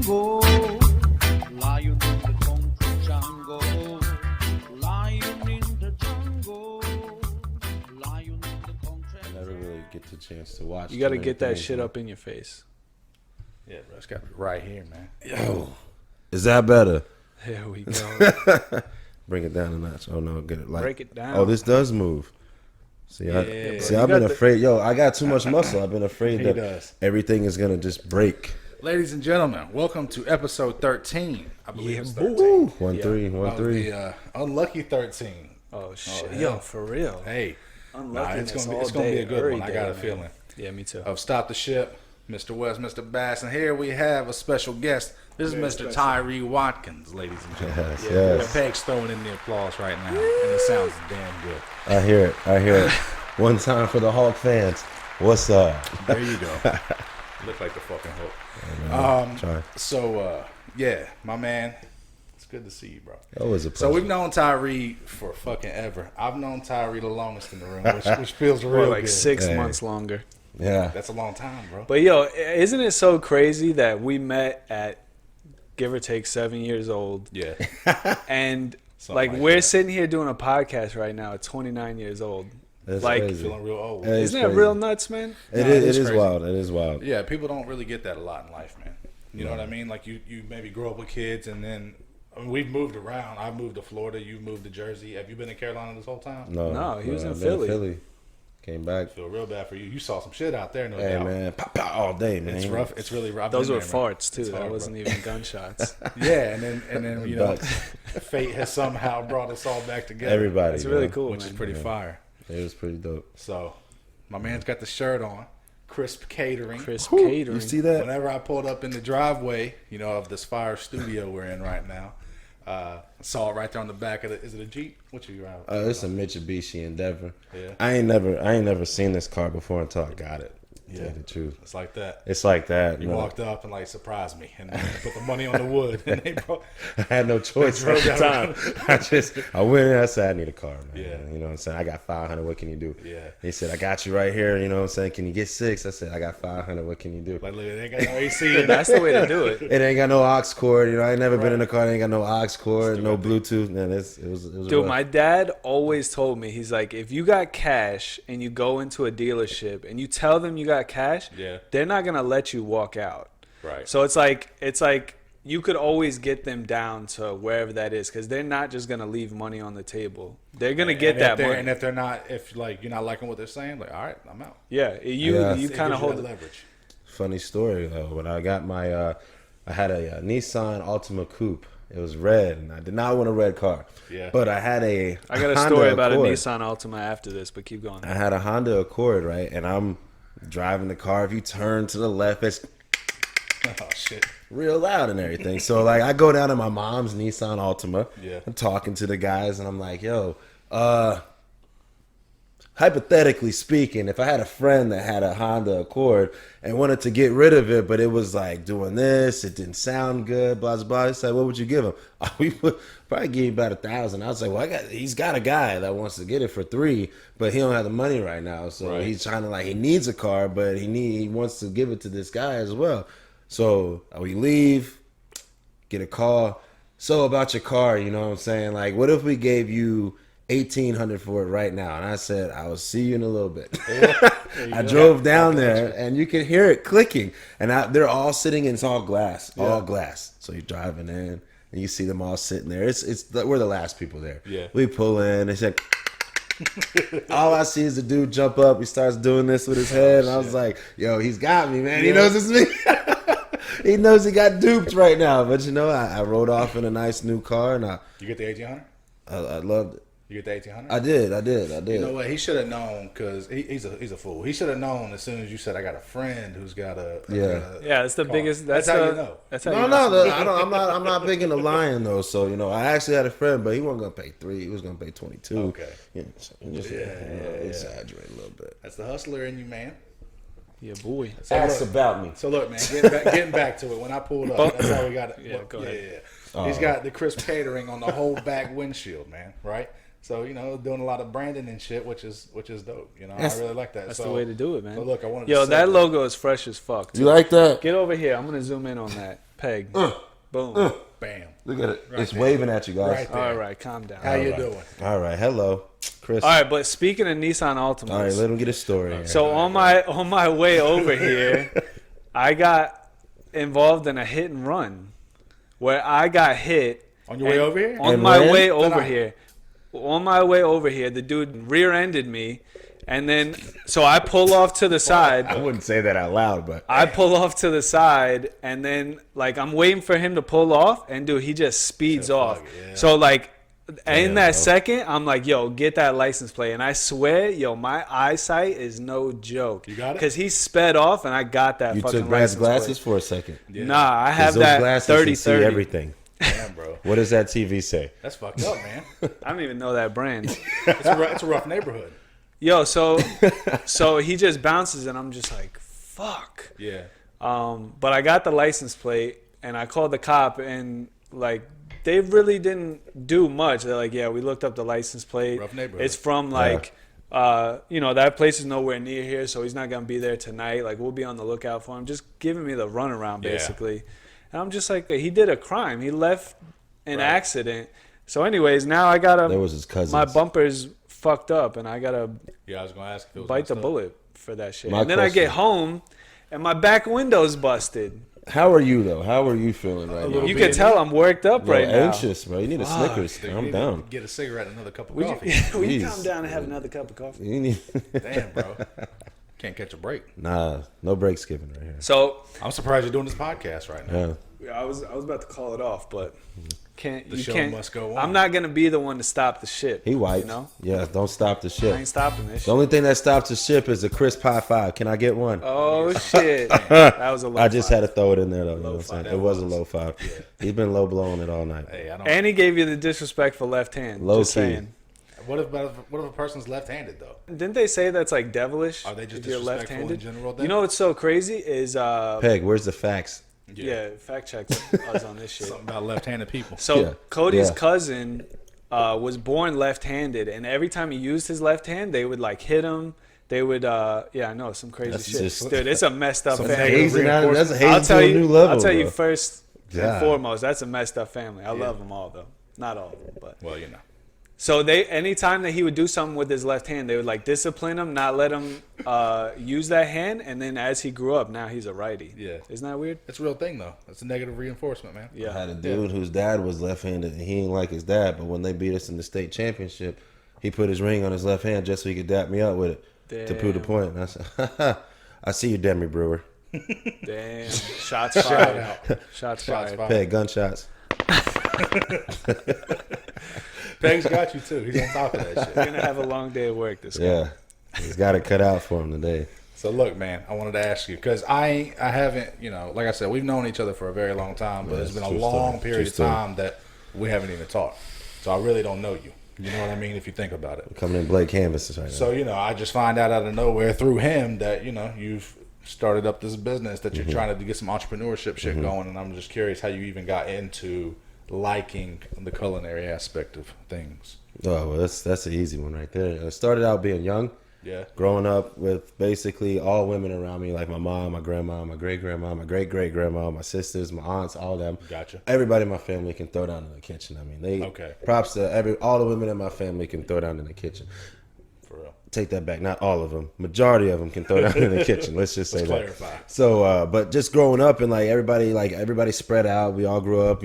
jungle, lion in the concrete jungle, lion in the jungle, lion in the concrete. I never really get the chance to watch. You got to get that shit up in your face. Yeah, bro, it's got to be right here, man. Yo, is that better? There we go. Bring it down a notch. Oh no, get it like. Break it down. Oh, this does move. See, I've been afraid. Yo, I got too much muscle. I've been afraid that everything is gonna just break. Ladies and gentlemen, welcome to episode 13. I believe it's 13. Woo. 1-3. The unlucky 13. Oh shit, yeah. yo, for real. Hey, Unluckiness it's all gonna be day, a good every one. I day, got a man. feeling. Yeah, me too. Of Stop the Ship, Mr. West, Mr. Bass, and here we have a special guest. This is Mr. Tyree Watkins, ladies and gentlemen. Yes. Peg's throwing in the applause right now, and it sounds damn good. I hear it. One time for the Hulk fans. What's up? There you go. Look like the fucking Hulk. Yeah, my man. It's good to see you, bro. Always a pleasure. So we've known Tyree for fucking ever. I've known Tyree the longest in the room, which feels real like good. 6 months longer. Yeah. That's a long time, bro. But yo, isn't it so crazy that we met at give or take 7 years old? Yeah. And Something like like we're that. sitting here doing a podcast right now at 29 years old. That's like, crazy. Feeling real old. Hey, isn't it's that real crazy. nuts, man? It No, is crazy. wild. It is wild. Yeah, people don't really get that a lot in life, man. You know what I mean? Like you maybe grow up with kids, and then we've moved around. I've moved to Florida. You've moved to Jersey. Have you been in Carolina this whole time? No, he was in I've Philly. been Came back. I feel real bad for you. You saw some shit out there, no Hey doubt. man, pop all day, man. It's rough. It's really rough. Those I've were been there, man. farts too. It's That hard, wasn't bro. even gunshots. Yeah, and then you know, Ducks. fate has somehow brought us all back together. Everybody. It's really man. cool, which man. is pretty fire. It was pretty dope. So, my man's got the shirt on, Crisp Catering. Crisp Catering. You see that? Whenever I pulled up in the driveway, you know, of this fire studio we're in right now, saw it right there on the back of the. Is it a Jeep? What you driving? It's a Mitsubishi Endeavor. Yeah. I ain't never seen this car before until I got it. To tell you the truth. It's like that. It's like that. You no. walked up and like surprised me, and then put the money on the wood, and they brought. I had no choice at drove the down. time. I went in. I said, I need a car, man. Yeah. You know what I'm saying? I got 500. What can you do? Yeah. He said, I got you right here. You know what I'm saying? Can you get 6? I said, I got 500. What can you do? Like, look, they ain't got no AC. in That's the way to do it. It ain't got no aux cord. You know, I ain't never been in a car that ain't got no aux cord, no Bluetooth. Man, it was Dude, rough. my dad always told me, he's like, if you got cash and you go into a dealership and you tell them you got cash, Yeah. they're not gonna let you walk out. Right. So it's like you could always get them down to wherever that is because they're not just gonna leave money on the table. They're gonna get that money. And if they're not, if like you're not liking what they're saying, like, all right, I'm out. Yeah, you Yeah. you It kind of gives you hold that it. leverage. Funny story though. When I got my, I had a Nissan Altima Coupe. It was red, and I did not want a red car. Yeah. But I had a. I got a Honda story about Accord. a Nissan Altima after this, but keep going. I had a Honda Accord, right? And I'm driving the car. If you turn to the left, it's Oh shit. real loud and everything. So like, I go down to my mom's Nissan Altima. Yeah. I'm talking to the guys, and I'm like, yo, hypothetically speaking, if I had a friend that had a Honda Accord and wanted to get rid of it, but it was like doing this, it didn't sound good, blah blah blah. He said, "What would you give him?" We would probably give you about $1,000. I was like, "Well, he's got a guy that wants to get it for $3, but he don't have the money right now, so Right. he's trying to he needs a car, but he wants to give it to this guy as well." So we leave, get a call. So about your car, you know what I'm saying? Like, what if we gave you $1,800 for it right now? And I said, I will see you in a little bit. I drove down there, and you can hear it clicking. And they're all sitting in, it's all glass, all glass. So you're driving in, and you see them all sitting there. We're the last people there. Yeah. We pull in, they said, all I see is the dude jump up. He starts doing this with his head, and I was like, yo, he's got me, man. He knows it's me. He knows he got duped right now. But, you know, I rode off in a nice new car, and You get the 1800? I loved it. You get the 1800? I did. You know what? He should have known because he's a fool. He should have known as soon as you said, "I got a friend who's got a Yeah, it's the car." biggest. That's how you know. That's how No, you know. I'm not big into lying though. So you know, I actually had a friend, but he wasn't gonna pay 3. He was gonna pay 22. Okay. Yeah, so just exaggerate a little bit. That's the hustler in you, man. Yeah, boy. Ask about me. So look, man, getting back to it. When I pulled up, that's how we got it. Yeah, go ahead. Yeah. He's got the Crisp Catering on the whole back windshield, man. Right. So you know, doing a lot of branding and shit, which is dope. You know, I really like that. That's so, the way to do it, man. So look, I wanted Yo, to that say logo is fresh as fuck. You like that? Get over here. I'm gonna zoom in on that. Peg. Boom. Bam. Look at it. Right It's there. waving at you guys. Right there. All right, calm down. How you doing? All right. Hello, Chris. All right, but speaking of Nissan Altimas, All right, let him get his story. Here. so on my way over here, I got involved in a hit and run where I got hit On your way over here? On And my ran? way over Tonight. here. On my way over here, the dude rear-ended me, and then so I pull off to the I side. wouldn't say that out loud, but I pull off to the side, and then like I'm waiting for him to pull off, and dude, he just speeds off. fuck it, yeah. So like in that bro. second, I'm like, yo, get that license plate, and I swear, yo, my eyesight is no joke. You got it? Because he sped off, and I got that you fucking took Brad's license glasses plate. for a second. Yeah. Nah, I 'Cause have those that glasses 30 can see 30. everything. Damn, bro. What does that TV say? That's fucked up, man. I don't even know that brand. It's a rough neighborhood. Yo, so he just bounces, and I'm just like, fuck. Yeah. But I got the license plate, and I called the cop, and like they really didn't do much. They're like, yeah, we looked up the license plate. Rough neighborhood. It's from like, that place is nowhere near here, so he's not gonna be there tonight. Like we'll be on the lookout for him. Just giving me the runaround Yeah. basically, and I'm just like, he did a crime. He left an Right. accident. So, anyways, now I gotta. That was his cousin. My bumper's fucked up, and I gotta Yeah, I was going to ask if it was bite the messed up. bullet for that shit. My And then I question- get home, and my back window's busted. How are you though? How are you feeling right now? little You bit can tell I'm worked up Bro, right now. anxious, bro. You need a Snickers. You I'm need down. to Get a cigarette and another cup of Will coffee. you, will you Jeez. calm down and have another cup of coffee? You need. Damn, bro. Can't catch a break. Nah, no breaks given right here. So I'm surprised you're doing this podcast right now. Yeah. I was about to call it off, but The you show can't. must go on. I'm not gonna be the one to stop the ship. He white. You know, Yeah, don't stop the I ship. ain't stopping this. The Shit. only thing that stops the ship is a crisp high five. Can I get one? Oh shit, that was a low I just five. had to throw it in there though. You know what I'm five, saying? that It was a was. low five. He's been low blowing it all night. Hey, I don't. And he gave you the disrespectful left hand. Low just key. saying. What if a person's left-handed though? Didn't they say that's like devilish? Are they just if you're disrespectful in left-handed? general, then? You know what's so crazy is Peg, where's the facts? yeah, fact check us on this shit. Something about left-handed people. So Yeah. Cody's Yeah. cousin was born left-handed, and every time he used his left hand, they would like hit him. They would, I know some crazy That's shit, just- dude. It's a messed up Some family. Hazing out, that's hazing I'll tell to a you, new level. I'll tell you bro. first and God. foremost, that's a messed up family. I love them all though, not all of them, but Well, you know. so anytime that he would do something with his left hand, they would like discipline him, not let him use that hand, and then as he grew up, now he's a righty. Yeah. Isn't that weird? It's a real thing though. It's a negative reinforcement, man. Yeah. I had a dude whose dad was left-handed, and he didn't like his dad. But when they beat us in the state championship, he put his ring on his left hand just so he could dap me up with it to prove the Damn. point. And I said, "I see you, Demi Brewer." Damn. Shots fired. Shots fired. Peg, gunshots. Peg's got you too. He's on top of that shit. He's gonna have a long day at work. This guy. Yeah, he's got it cut out for him today. So look, man, I wanted to ask you because I haven't, like I said, we've known each other for a very long time, but Yeah, it's been a true long story. period True of story. time that we haven't even talked. So I really don't know you. You know what I mean? If you think about it. Coming in blank canvases right now. So I just find out of nowhere through him that you've started up this business that you're trying to get some entrepreneurship shit going, and I'm just curious how you even got into liking the culinary aspect of things. Oh, well, that's an easy one right there. I started out being young, Yeah. growing up with basically all women around me, like my mom, my grandma, my great-grandma, my great-great-grandma, my sisters, my aunts, all them. Gotcha. Everybody in my family can throw down in the kitchen. I mean, Okay. props to all the women in my family can throw down in the kitchen. For real. Take that back. Not all of them. Majority of them can throw down in the kitchen. Let's just say Let's that. clarify. So, but just growing up and everybody spread out. We all grew up,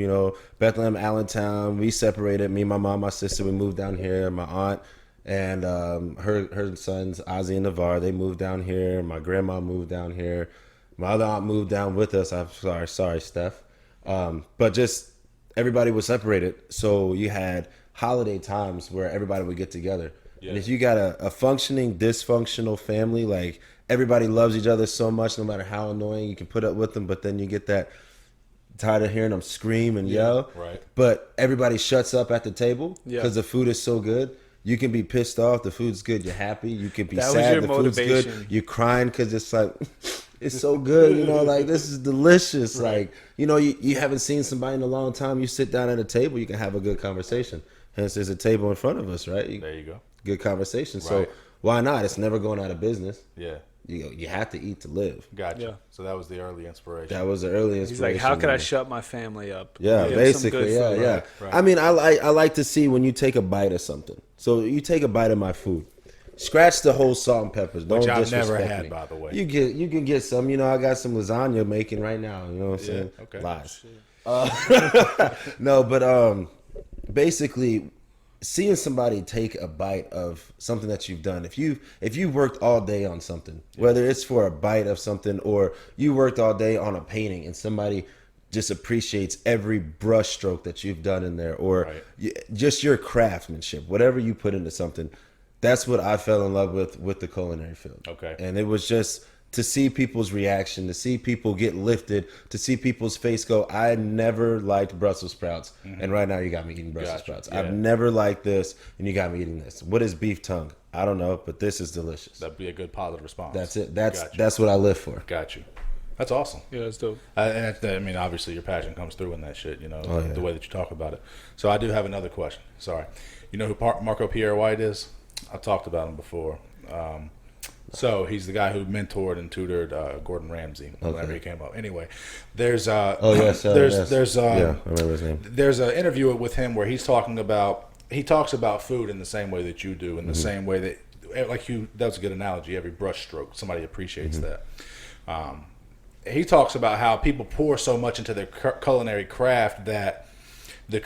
Bethlehem, Allentown. We separated. Me, my mom, my sister. We moved down here. My aunt and her sons, Ozzy and Navarre, they moved down here. My grandma moved down here. My other aunt moved down with us. I'm sorry, Steph. But just everybody was separated. So you had holiday times where everybody would get together. Yeah. And if you got a functioning, dysfunctional family, like everybody loves each other so much, no matter how annoying, you can put up with them, but then you get that tired of hearing them scream and yell. right. But everybody shuts up at the table Yeah. because the food is so good. You can be pissed off, the food's good, you're happy. You can be That was sad, your the food's good. motivation. You're crying because it's like, it's so good, like this is delicious. Like, you haven't seen somebody in a long time. You sit down at a table, you can have a good conversation. Hence, there's a table in front of us, right? There you go. Good conversation. So Right. why not? It's never going out of business. Yeah. you have to eat to live. Gotcha. Yeah. So that was the early inspiration. That was the early inspiration. He's like, how could I man. shut my family up? Yeah, Give 'em some basically, good yeah, food. yeah. Right. I mean, I like to see when you take a bite of something. So you take a bite of my food. Scratch the whole salt and peppers. Don't Which I've disrespect never me. had, by the way. You can get some. You know, I got some lasagna making right now. You know what I'm saying? okay. Lies. No, but basically, seeing somebody take a bite of something that you've done. If you worked all day on something, whether it's for a bite of something or you worked all day on a painting, and somebody just appreciates every brush stroke that you've done in there, or just your craftsmanship, whatever you put into something. That's what I fell in love with the culinary field. Okay. And it was just to see people's reaction, to see people get lifted, to see people's face go, I never liked Brussels sprouts. And right now you got me eating Brussels sprouts. Yeah. I've never liked this, and you got me eating this. What is beef tongue? I don't know, but this is delicious. That'd be a good positive response. That's it. That's Gotcha. that's what I live for. Got you. That's awesome. Yeah, that's dope. And I mean, obviously, your passion comes through in that shit, you know, Oh, yeah. the way that you talk about it. So I do have another question. Sorry. You know who Marco Pierre White is? I've talked about him before. So he's the guy who mentored and tutored Gordon Ramsay whenever he came up. Anyway, there's yes, there's yeah, I remember his name. there's an interview with him where he talks about food in the same way that you do, in the same way that, like that was a good analogy. Every brush stroke, somebody appreciates that. He talks about how people pour so much into their culinary craft that the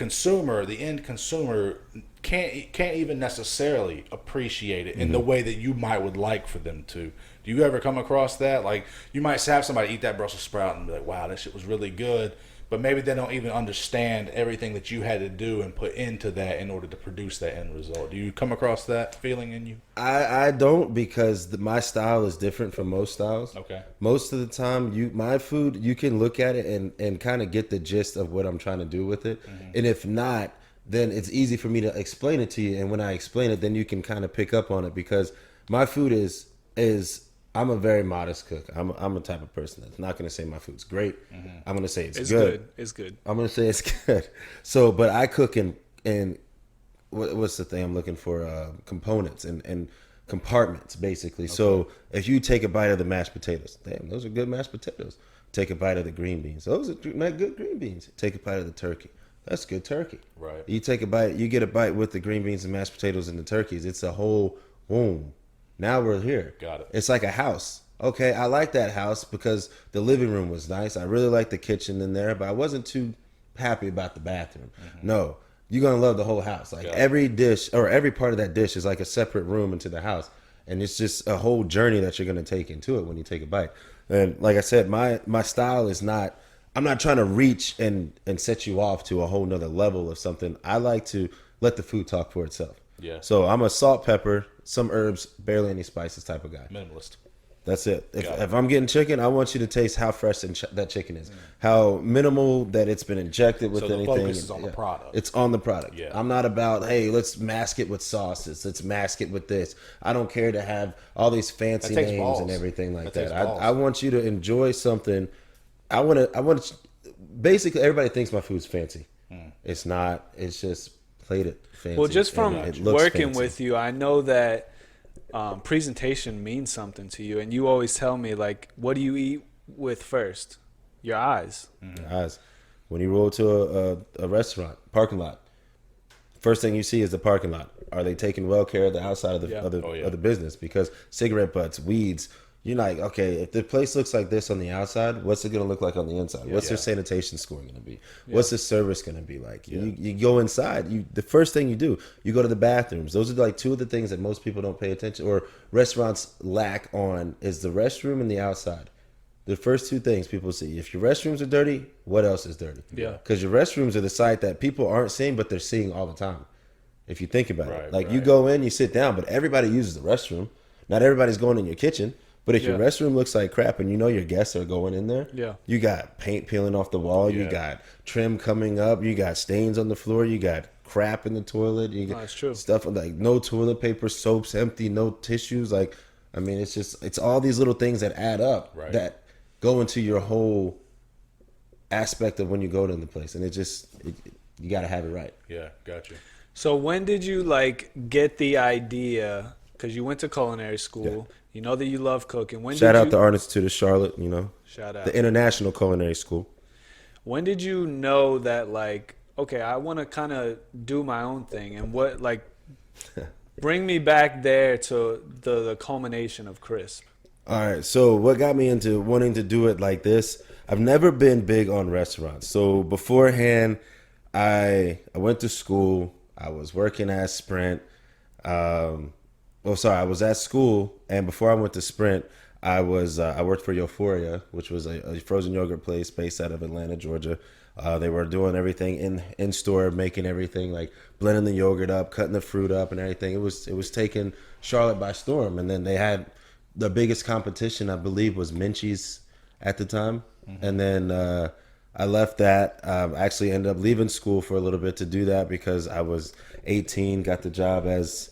end consumer can't even necessarily appreciate it in the way that you would like for them to. Do you ever come across that? Like, you might have somebody eat that Brussels sprout and be like, wow, that shit was really good, but maybe they don't even understand everything that you had to do and put into that in order to produce that end result. Do you come across that feeling in you? I don't, because my style is different from most styles. Okay. Most of the time, my food, you can look at it and kind of get the gist of what I'm trying to do with it. And if not, then it's easy for me to explain it to you. And when I explain it, then you can kind of pick up on it, because my food is I'm a very modest cook. I'm a type of person that's not going to say my food's great. I'm going to say it's good. It's good. I'm going to say it's good. So, but I cook in what's the thing I'm looking for? Components and compartments, basically. Okay. So if you take a bite of the mashed potatoes, damn, those are good mashed potatoes. Take a bite of the green beans. Those are good green beans. Take a bite of the turkey. That's good turkey. Right. You take a bite, you get a bite with the green beans and mashed potatoes and the turkeys. It's a whole boom. Now we're here. Got it. It's like a house. Okay, I like that house because the living room was nice. I really like the kitchen in there, but I wasn't too happy about the bathroom. No, you're going to love the whole house. Like every dish or every part of that dish is like a separate room into the house. And it's just a whole journey that you're going to take into it when you take a bite. And like I said, my style is not, I'm not trying to reach and set you off to a whole nother level of something. I like to let the food talk for itself. Yeah. So I'm a salt, pepper, some herbs, barely any spices type of guy. Minimalist. That's it. If I'm getting chicken, I want you to taste how fresh that chicken is, how minimal that it's been injected with So the anything. focus is on the product. It's on the product. Yeah. I'm not about, hey, let's mask it with sauces. Let's mask it with this. I don't care to have all these fancy That takes names balls. and everything like That that. takes balls. I want you to enjoy something. I want to. Basically, everybody thinks my food's fancy. It's not. It's just plated fancy. Well, just from and it looks working fancy. with you, I know that presentation means something to you, and you always tell me, like, what do you eat with first? Your eyes. Eyes. When you roll to a restaurant parking lot, first thing you see is the parking lot. Are they taking well care of the outside of the of the business? Because cigarette butts, weeds. You're like, okay, if the place looks like this on the outside, what's it going to look like on the inside? What's their sanitation score going to be? What's the service going to be like? You go inside. The first thing you do, you go to the bathrooms. Those are like two of the things that most people don't pay attention or restaurants lack on is the restroom and the outside. The first two things people see. If your restrooms are dirty, what else is dirty? Yeah. Because your restrooms are the site that people aren't seeing, but they're seeing all the time. If you think about it. Like you go in, you sit down, but everybody uses the restroom. Not everybody's going in your kitchen. But if your restroom looks like crap and you know your guests are going in there, you got paint peeling off the wall, you got trim coming up, you got stains on the floor, you got crap in the toilet, you got stuff like no toilet paper, soaps empty, no tissues. Like, I mean, it's all these little things that add up that go into your whole aspect of when you go to the place. And you got to have it right. Yeah, gotcha. So when did you like get the idea because you went to culinary school. You know that you love cooking. When Shout did out you, the Art Institute of Charlotte, you know, Shout out. the International Culinary School. When did you know that, like, okay, I want to kind of do my own thing, and what, like, bring me back there to the culmination of Crisp? All right, so what got me into wanting to do it like this? I've never been big on restaurants. So beforehand, I went to school. I was working at Sprint. I was at school, and before I went to Sprint, I worked for Euphoria, which was a frozen yogurt place based out of Atlanta, Georgia. They were doing everything in store, making everything, like blending the yogurt up, cutting the fruit up, and everything. It was taking Charlotte by storm. And then they had the biggest competition, I believe, was Minchie's at the time. Mm-hmm. And then I left that. Actually ended up leaving school for a little bit to do that because I was 18, got the job as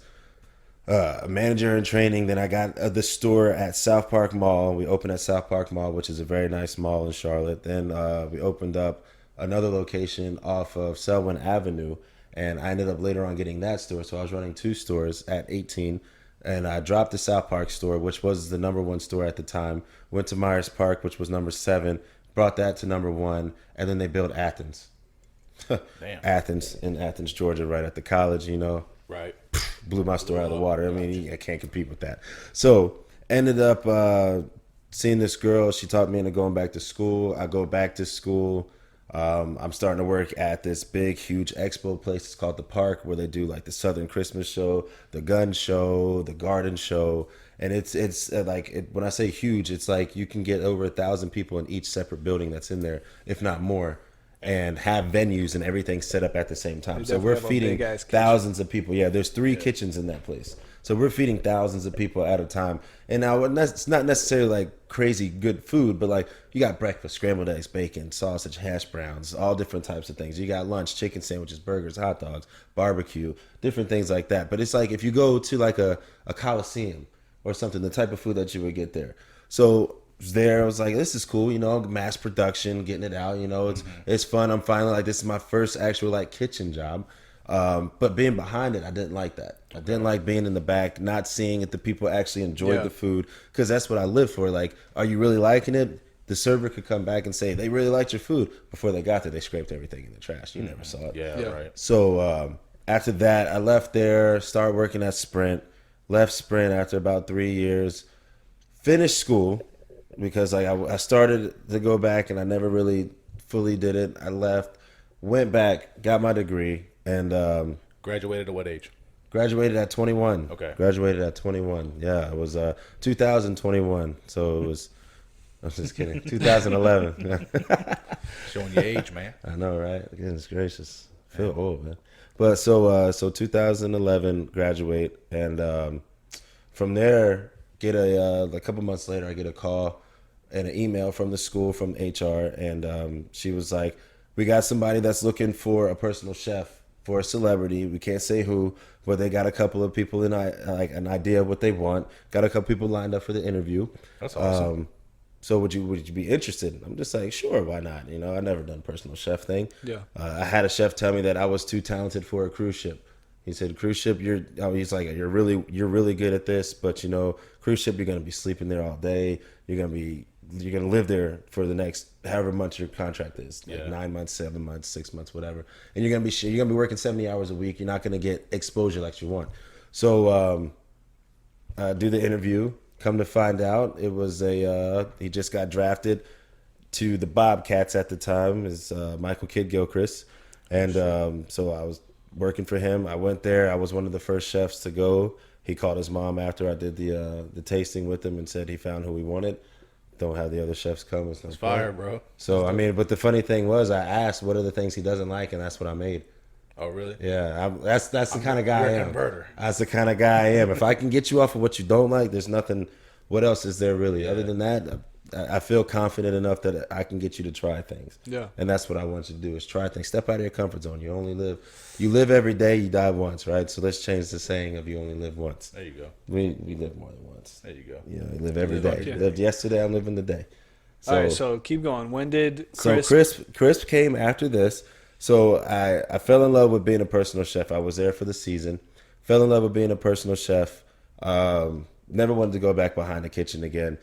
a manager in training. Then I got the store at South Park Mall. We opened at South Park Mall, which is a very nice mall in Charlotte. Then we opened up another location off of Selwyn Avenue, and I ended up later on getting that store. So I was running 2 stores at 18, and I dropped the South Park store, which was the #1 store at the time. Went to Myers Park, which was number 7, brought that to #1, and then they built Athens. Damn. Athens in Athens, Georgia, right at the college, you know. Right. Blew my store out of the water. I mean, I can't compete with that. So ended up seeing this girl. She talked me into going back to school. I go back to school. I'm starting to work at this big, huge expo place. It's called The Park, where they do like the Southern Christmas show, the gun show, the garden show. And it's when I say huge, it's like you can get over 1,000 people in each separate building that's in there, if not more, and have venues and everything set up at the same time. So we're feeding thousands of people. Yeah, there's 3 kitchens in that place. So we're feeding thousands of people at a time. And now it's not necessarily like crazy good food, but like you got breakfast, scrambled eggs, bacon, sausage, hash browns, all different types of things. You got lunch, chicken sandwiches, burgers, hot dogs, barbecue, different things like that. But it's like if you go to like a Coliseum or something, the type of food that you would get there. So there, I was like, this is cool, you know, mass production, getting it out, you know, it's fun. I'm finally like, this is my first actual like kitchen job. But being behind it, I didn't like that. I didn't like being in the back, not seeing if the people actually enjoyed the food, because that's what I live for. Like, are you really liking it? The server could come back and say they really liked your food. Before they got there, they scraped everything in the trash. You never saw it. Yeah, right. So after that, I left there, started working at Sprint. Left Sprint after about 3 years. Finished school because like I started to go back and I never really fully did it. I left, went back, got my degree, and Graduated at what age? graduated at 21. Okay. Graduated at 21. Yeah, it was 2021. So it was. I'm just kidding. 2011. Showing your age, man. I know, right? Goodness gracious. I feel old, man. But so 2011 graduate, and from there get a couple months later I get a call and an email from the school from HR, and she was like, we got somebody that's looking for a personal chef for a celebrity. We can't say who, but they got a couple of people in like an idea of what they want. Got a couple people lined up for the interview. That's awesome. So would you be interested? I'm just like, sure, why not? You know, I never done a personal chef thing. Yeah. I had a chef tell me that I was too talented for a cruise ship. He said, cruise ship, he's like, you're really good at this, but you know, cruise ship, you're gonna be sleeping there all day. You're gonna live there for the next however much your contract is, like 9 months, 7 months, 6 months, whatever. And you're gonna be working 70 hours a week. You're not gonna get exposure like you want. So do the interview. Come to find out, it was he just got drafted to the Bobcats at the time, is Michael Kidd Gilchrist. And so I was working for him. I went there. I was one of the first chefs to go. He called his mom after I did the tasting with him and said he found who he wanted. Don't have the other chefs come. It's fire, bro. So, I mean, but the funny thing was I asked what are the things he doesn't like, and that's what I made. Oh, really? Yeah, that's the kind of guy I am. Converter. That's the kind of guy I am. If I can get you off of what you don't like, there's nothing. What else is there really? Yeah. Other than that, I feel confident enough that I can get you to try things. Yeah. And that's what I want you to do is try things. Step out of your comfort zone. You live every day. You die once, right? So let's change the saying of you only live once. There you go. We live more than once. There you go. You know, you live every day. You lived yesterday. I'm living today. So, all right, so keep going. When did Crisp... So Crisp came after this. So I fell in love with being a personal chef. I was there for the season. Fell in love with being a personal chef. Never wanted to go back behind the kitchen again.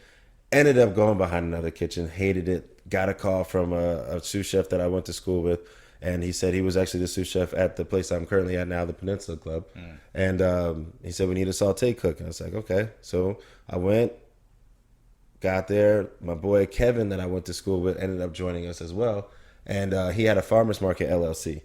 Ended up going behind another kitchen. Hated it. Got a call from a sous chef that I went to school with. And he said he was actually the sous chef at the place I'm currently at now, the Peninsula Club. And he said, we need a saute cook. And I was like, okay. So I went, got there. My boy Kevin that I went to school with ended up joining us as well. And he had a farmer's market LLC.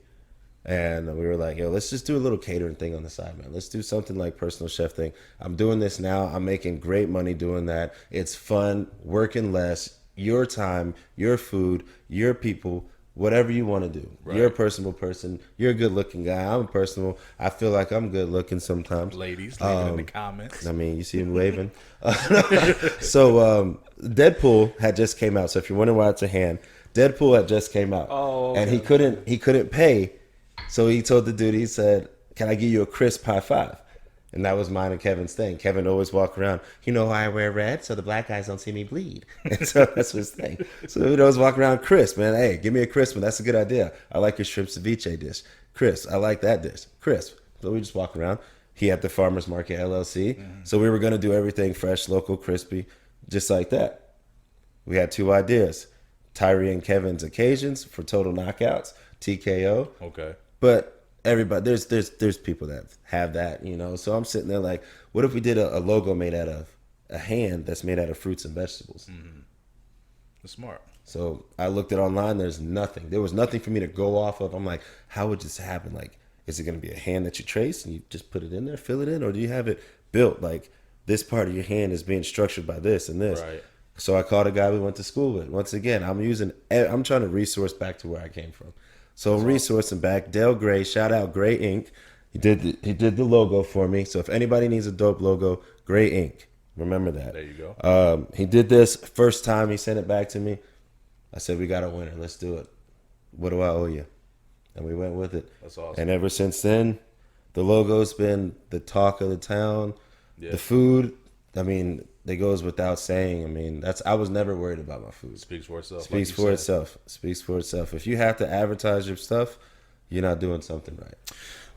And we were like, yo, let's just do a little catering thing on the side, man. Let's do something like personal chef thing. I'm doing this now. I'm making great money doing that. It's fun, working less, your time, your food, your people, whatever you want to do. Right. You're a personable person. You're a good looking guy. I'm personable. I feel like I'm good looking sometimes. Ladies, leave it in the comments. I mean, you see him waving. So Deadpool had just came out. So if you're wondering why it's a hand, Deadpool had just came out. Oh, okay. And he couldn't pay. So he told the dude, he said, can I give you a crisp high five? And that was mine and Kevin's thing. Kevin always walk around, you know why I wear red? So the black guys don't see me bleed. And so that's his thing. So he always walk around crisp, man. Hey, give me a crisp one. That's a good idea. I like your shrimp ceviche dish. Crisp. I like that dish. Crisp. So we just walk around. He had the Farmer's Market LLC. Mm-hmm. So we were going to do everything fresh, local, crispy, just like that. We had two ideas. Tyree and Kevin's occasions for total knockouts, TKO. Okay. But everybody, there's people that have that, you know. So I'm sitting there like, what if we did a logo made out of a hand that's made out of fruits and vegetables? Mm-hmm. That's smart. So I looked at online. There's nothing. There was nothing for me to go off of. I'm like, how would this happen? Like, is it going to be a hand that you trace and you just put it in there, fill it in, or do you have it built like this part of your hand is being structured by this and this? Right. So I called a guy we went to school with. Once again, I'm trying to resource back to where I came from. So I'm resourcing back. Dale Gray, shout out Gray Inc. He did the logo for me. So if anybody needs a dope logo, Gray Inc. Remember that. There you go. He did this first time. He sent it back to me. I said, we got a winner. Let's do it. What do I owe you? And we went with it. That's awesome. And ever since then, the logo's been the talk of the town. Yeah. The food, I mean, it goes without saying. I mean, I was never worried about my food. Speaks for itself. Speaks for itself. Speaks for itself. If you have to advertise your stuff, you're not doing something right.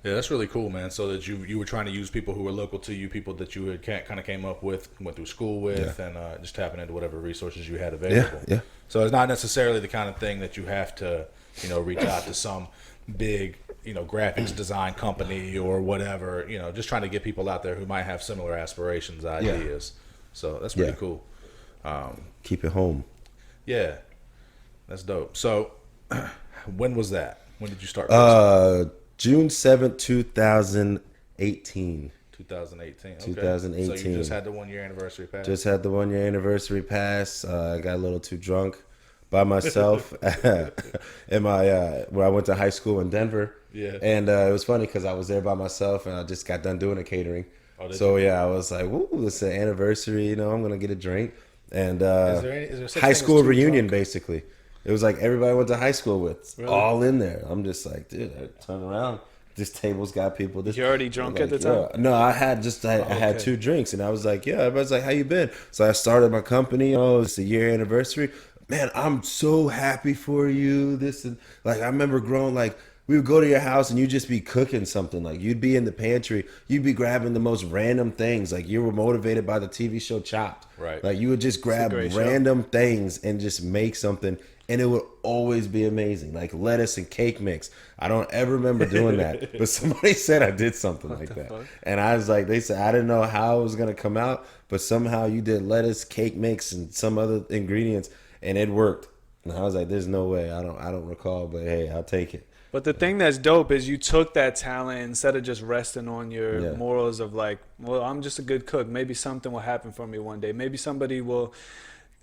Yeah, that's really cool, man. So that you were trying to use people who were local to you, people that you had kind of came up with, went through school with, and just tapping into whatever resources you had available. Yeah. So it's not necessarily the kind of thing that you have to, reach out to some big, graphics design company or whatever. Just trying to get people out there who might have similar aspirations, ideas. So that's pretty cool. Keep it home. Yeah, that's dope. So when was that? When did you start? June 7th, 2018. 2018. Okay. 2018. So you just had the 1 year anniversary pass? Just had the 1 year anniversary pass. I got a little too drunk by myself in my where I went to high school in Denver. Yeah. And it was funny because I was there by myself and I just got done doing a catering. So I was like, "Woo, it's an anniversary. I'm gonna get a drink." And is there such high thing school as too reunion, drunk? basically. It was like everybody I went to high school with, Really? all in there. I'm just like, dude, I turn around. This table's got people. You're already drunk at the time? No, I had I had 2 drinks, and I was like, yeah. Everybody's like, how you been? So I started my company. Oh, it's a year anniversary. Man, I'm so happy for you. This and like, I remember growing like. We would go to your house and you'd just be cooking something. Like you'd be in the pantry, you'd be grabbing the most random things. Like you were motivated by the TV show Chopped. Right. Like you would just grab random things and just make something, and it would always be amazing. Like lettuce and cake mix. I don't ever remember doing that, but somebody said I did something like that, and I was like, they said I didn't know how it was gonna come out, but somehow you did lettuce, cake mix, and some other ingredients, and it worked. And I was like, there's no way. I don't recall, but hey, I'll take it. But the thing that's dope is you took that talent instead of just resting on your morals of like, well, I'm just a good cook. Maybe something will happen for me one day. Maybe somebody will,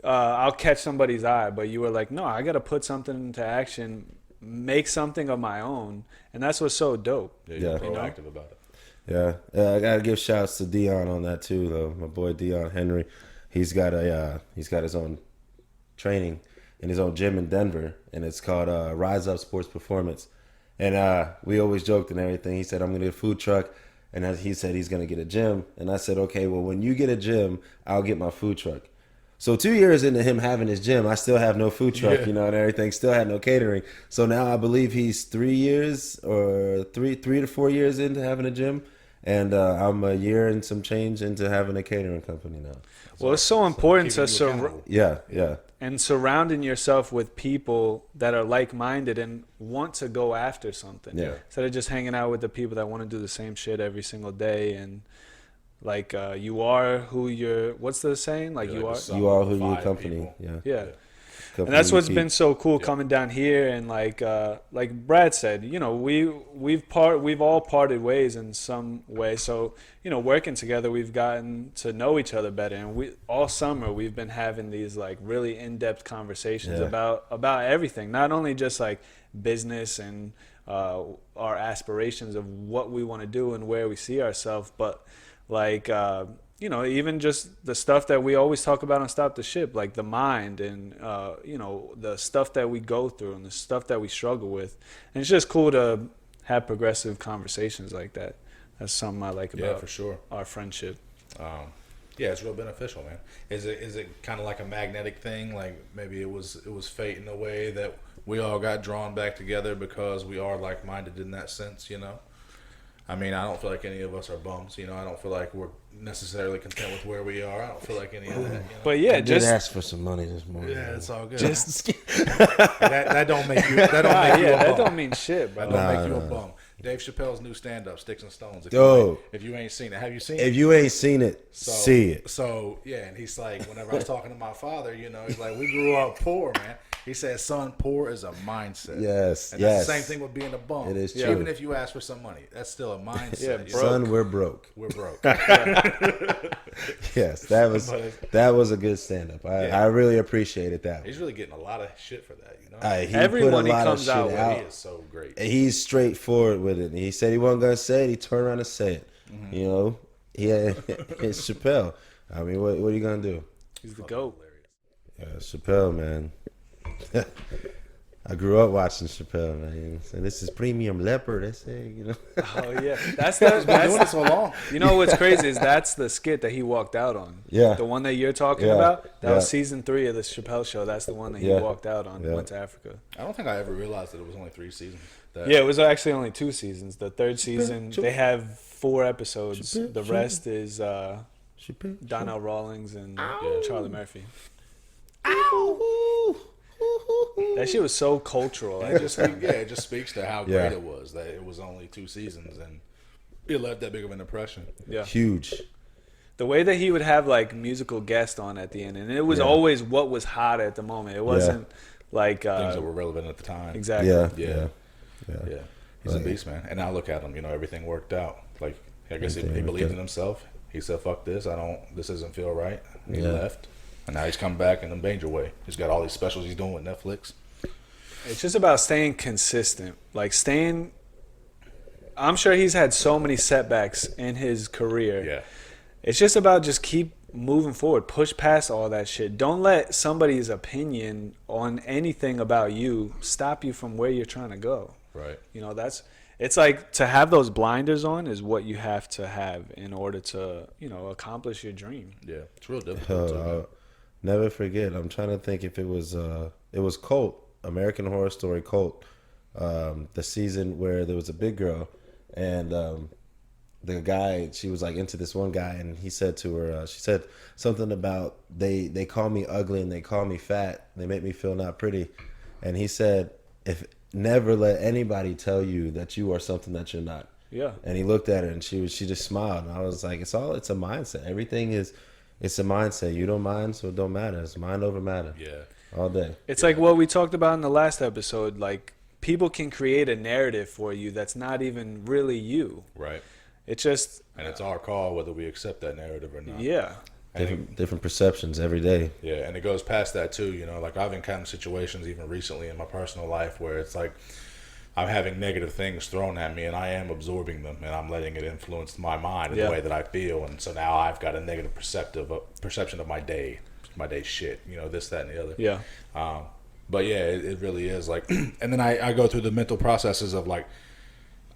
I'll catch somebody's eye. But you were like, no, I got to put something into action, make something of my own. And that's what's so dope. Yeah, you're proactive about it. Yeah, I gotta give shouts to Dion on that too, though. My boy Dion Henry, he's got his own training in his own gym in Denver, and it's called Rise Up Sports Performance. And we always joked and everything. He said, I'm going to get a food truck. And he said he's going to get a gym. And I said, okay, well, when you get a gym, I'll get my food truck. So 2 years into him having his gym, I still have no food truck, and everything. Still had no catering. So now I believe he's 3 years or three to 4 years into having a gym. And I'm a year and some change into having a catering company now. Well, it's so important to Yeah. and surrounding yourself with people that are like-minded and want to go after something. Yeah. Instead of just hanging out with the people that want to do the same shit every single day and like you are who you're. What's the saying? Like You're like You are who your five company. people. Yeah. Company And that's what's keep. been so cool coming down here and like Brad said, you know, we've all parted ways in some way. So, you know, working together, we've gotten to know each other better, and we all summer we've been having these like really in-depth conversations about everything, not only just like business and our aspirations of what we want to do and where we see ourselves, but like you know, even just the stuff that we always talk about on Stop the Ship, like the mind and, you know, the stuff that we go through and the stuff that we struggle with. And it's just cool to have progressive conversations like that. That's something I like about for sure. our friendship. Yeah, it's real beneficial, man. Is it kind of like a magnetic thing? Like maybe it was fate in a way that we all got drawn back together because we are like-minded in that sense, you know? I mean, I don't feel like any of us are bums, you know. I don't feel like we're necessarily content with where we are. I don't feel like any of that, you know? But yeah, I did ask for some money this morning. Yeah, it's all good. just that don't make you. That don't make you a bum. that don't mean shit, bro. That don't make you a bum. Dave Chappelle's new stand-up, Sticks and Stones. If you ain't seen it, have you seen it? If you ain't seen it, see it. So yeah, and he's like, whenever I was talking to my father, you know, he's like, we grew up poor, man. He said, son, poor is a mindset. Yes, and that's the same thing with being a bum. It is true. true. Even if you ask for some money, that's still a mindset. Yeah, you know? Son, we're broke. We're broke. Yes, that was a good stand-up. I really appreciated that. He's really getting a lot of shit for that, you know? He Everyone put a he lot comes of out shit with, out. He is so great. He's straightforward with it. He said he wasn't gonna say it. He turned around and said it. Mm-hmm. You know, it's Chappelle. I mean, what are you gonna do? He's the GOAT. Yeah, Chappelle, man. I grew up watching Chappelle, man. You know, so this is premium leopard. They say, you know. Oh yeah, that's Been doing it so long. You know what's crazy is that's the skit that he walked out on. Yeah. The one that you're talking Yeah. about, that was Yeah. season 3 of the Chappelle show. That's the one that he Yeah. walked out on. Yeah. Went to Africa. I don't think I ever realized that it was only 3 seasons. Yeah, it was actually only 2 seasons. The third season, they have 4 episodes. The rest is Donnell Rawlings and Charlie Murphy. That shit was so cultural. It just speaks to how great it was that it was only 2 seasons and it left that big of an impression. Yeah. Huge. The way that he would have like musical guests on at the end, and it was always what was hot at the moment. It wasn't like Things that were relevant at the time. exactly. Yeah. He's a beast, man. And now look at him. You know, everything worked out. Like I guess he believed in himself. He said, "Fuck this. This doesn't feel right." And he left. And now he's come back in a major way. He's got all these specials he's doing with Netflix. It's just about staying consistent. Like I'm sure he's had so many setbacks in his career. Yeah. It's just about just keep moving forward. Push past all that shit. Don't let somebody's opinion on anything about you stop you from where you're trying to go. Right. You know, it's like to have those blinders on is what you have to have in order to, you know, accomplish your dream. Yeah. It's real difficult. Too, Never forget. I'm trying to think if it was Cult, American Horror Story Cult, the season where there was a big girl, and the guy, she was like into this one guy, and he said to her, she said something about they call me ugly and they call me fat, they make me feel not pretty, and he said, if never let anybody tell you that you are something that you're not. Yeah. And he looked at her and she just smiled, and I was like, it's a mindset. Everything is. It's a mindset. You don't mind, so it don't matter. It's mind over matter. Yeah. All day. It's like what we talked about in the last episode. Like, people can create a narrative for you that's not even really you. Right. It's just... And it's our call whether we accept that narrative or not. Yeah. Different perceptions every day. Yeah, and it goes past that too. You know, like I've encountered situations even recently in my personal life where it's like I'm having negative things thrown at me and I am absorbing them and I'm letting it influence my mind in the way that I feel. And so now I've got a negative perception of my day shit, you know, this, that, and the other. Yeah. But yeah, it really is like, and then I go through the mental processes of like,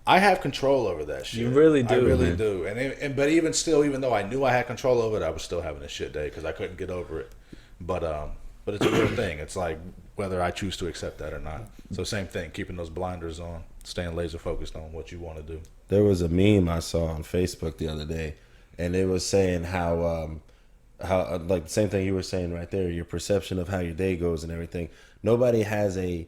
I have control over that shit. You really do. I really do. But even still, even though I knew I had control over it, I was still having a shit day because I couldn't get over it. But it's a real thing. It's like whether I choose to accept that or not. So same thing, keeping those blinders on, staying laser focused on what you want to do. There was a meme I saw on Facebook the other day, and it was saying how like the same thing you were saying right there, your perception of how your day goes and everything. Nobody has a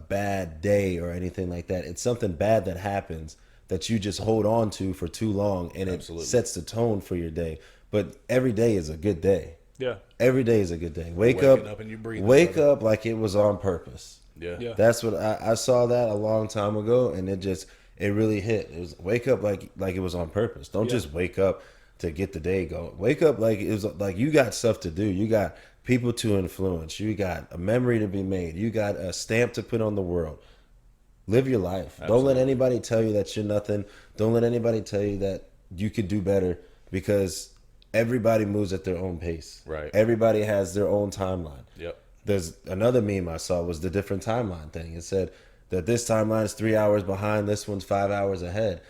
bad day or anything like that. It's something bad that happens that you just hold on to for too long, and Absolutely. it sets the tone for your day. But every day is a good day. Yeah. Every day is a good day. Wake Waking up and you breathing, wake brother. up like it was on purpose. Yeah. That's what I saw that a long time ago, and it really hit. It was wake up like it was on purpose. Don't just wake up to get the day going. Wake up like it was like you got stuff to do. You got people to influence. You got a memory to be made. You got a stamp to put on the world. Live your life. Absolutely. Don't let anybody tell you that you're nothing. Don't let anybody tell you that you could do better, because everybody moves at their own pace. Right. Everybody has their own timeline. Yep. There's another meme I saw was the different timeline thing. It said that this timeline is 3 hours behind, this one's 5 hours ahead.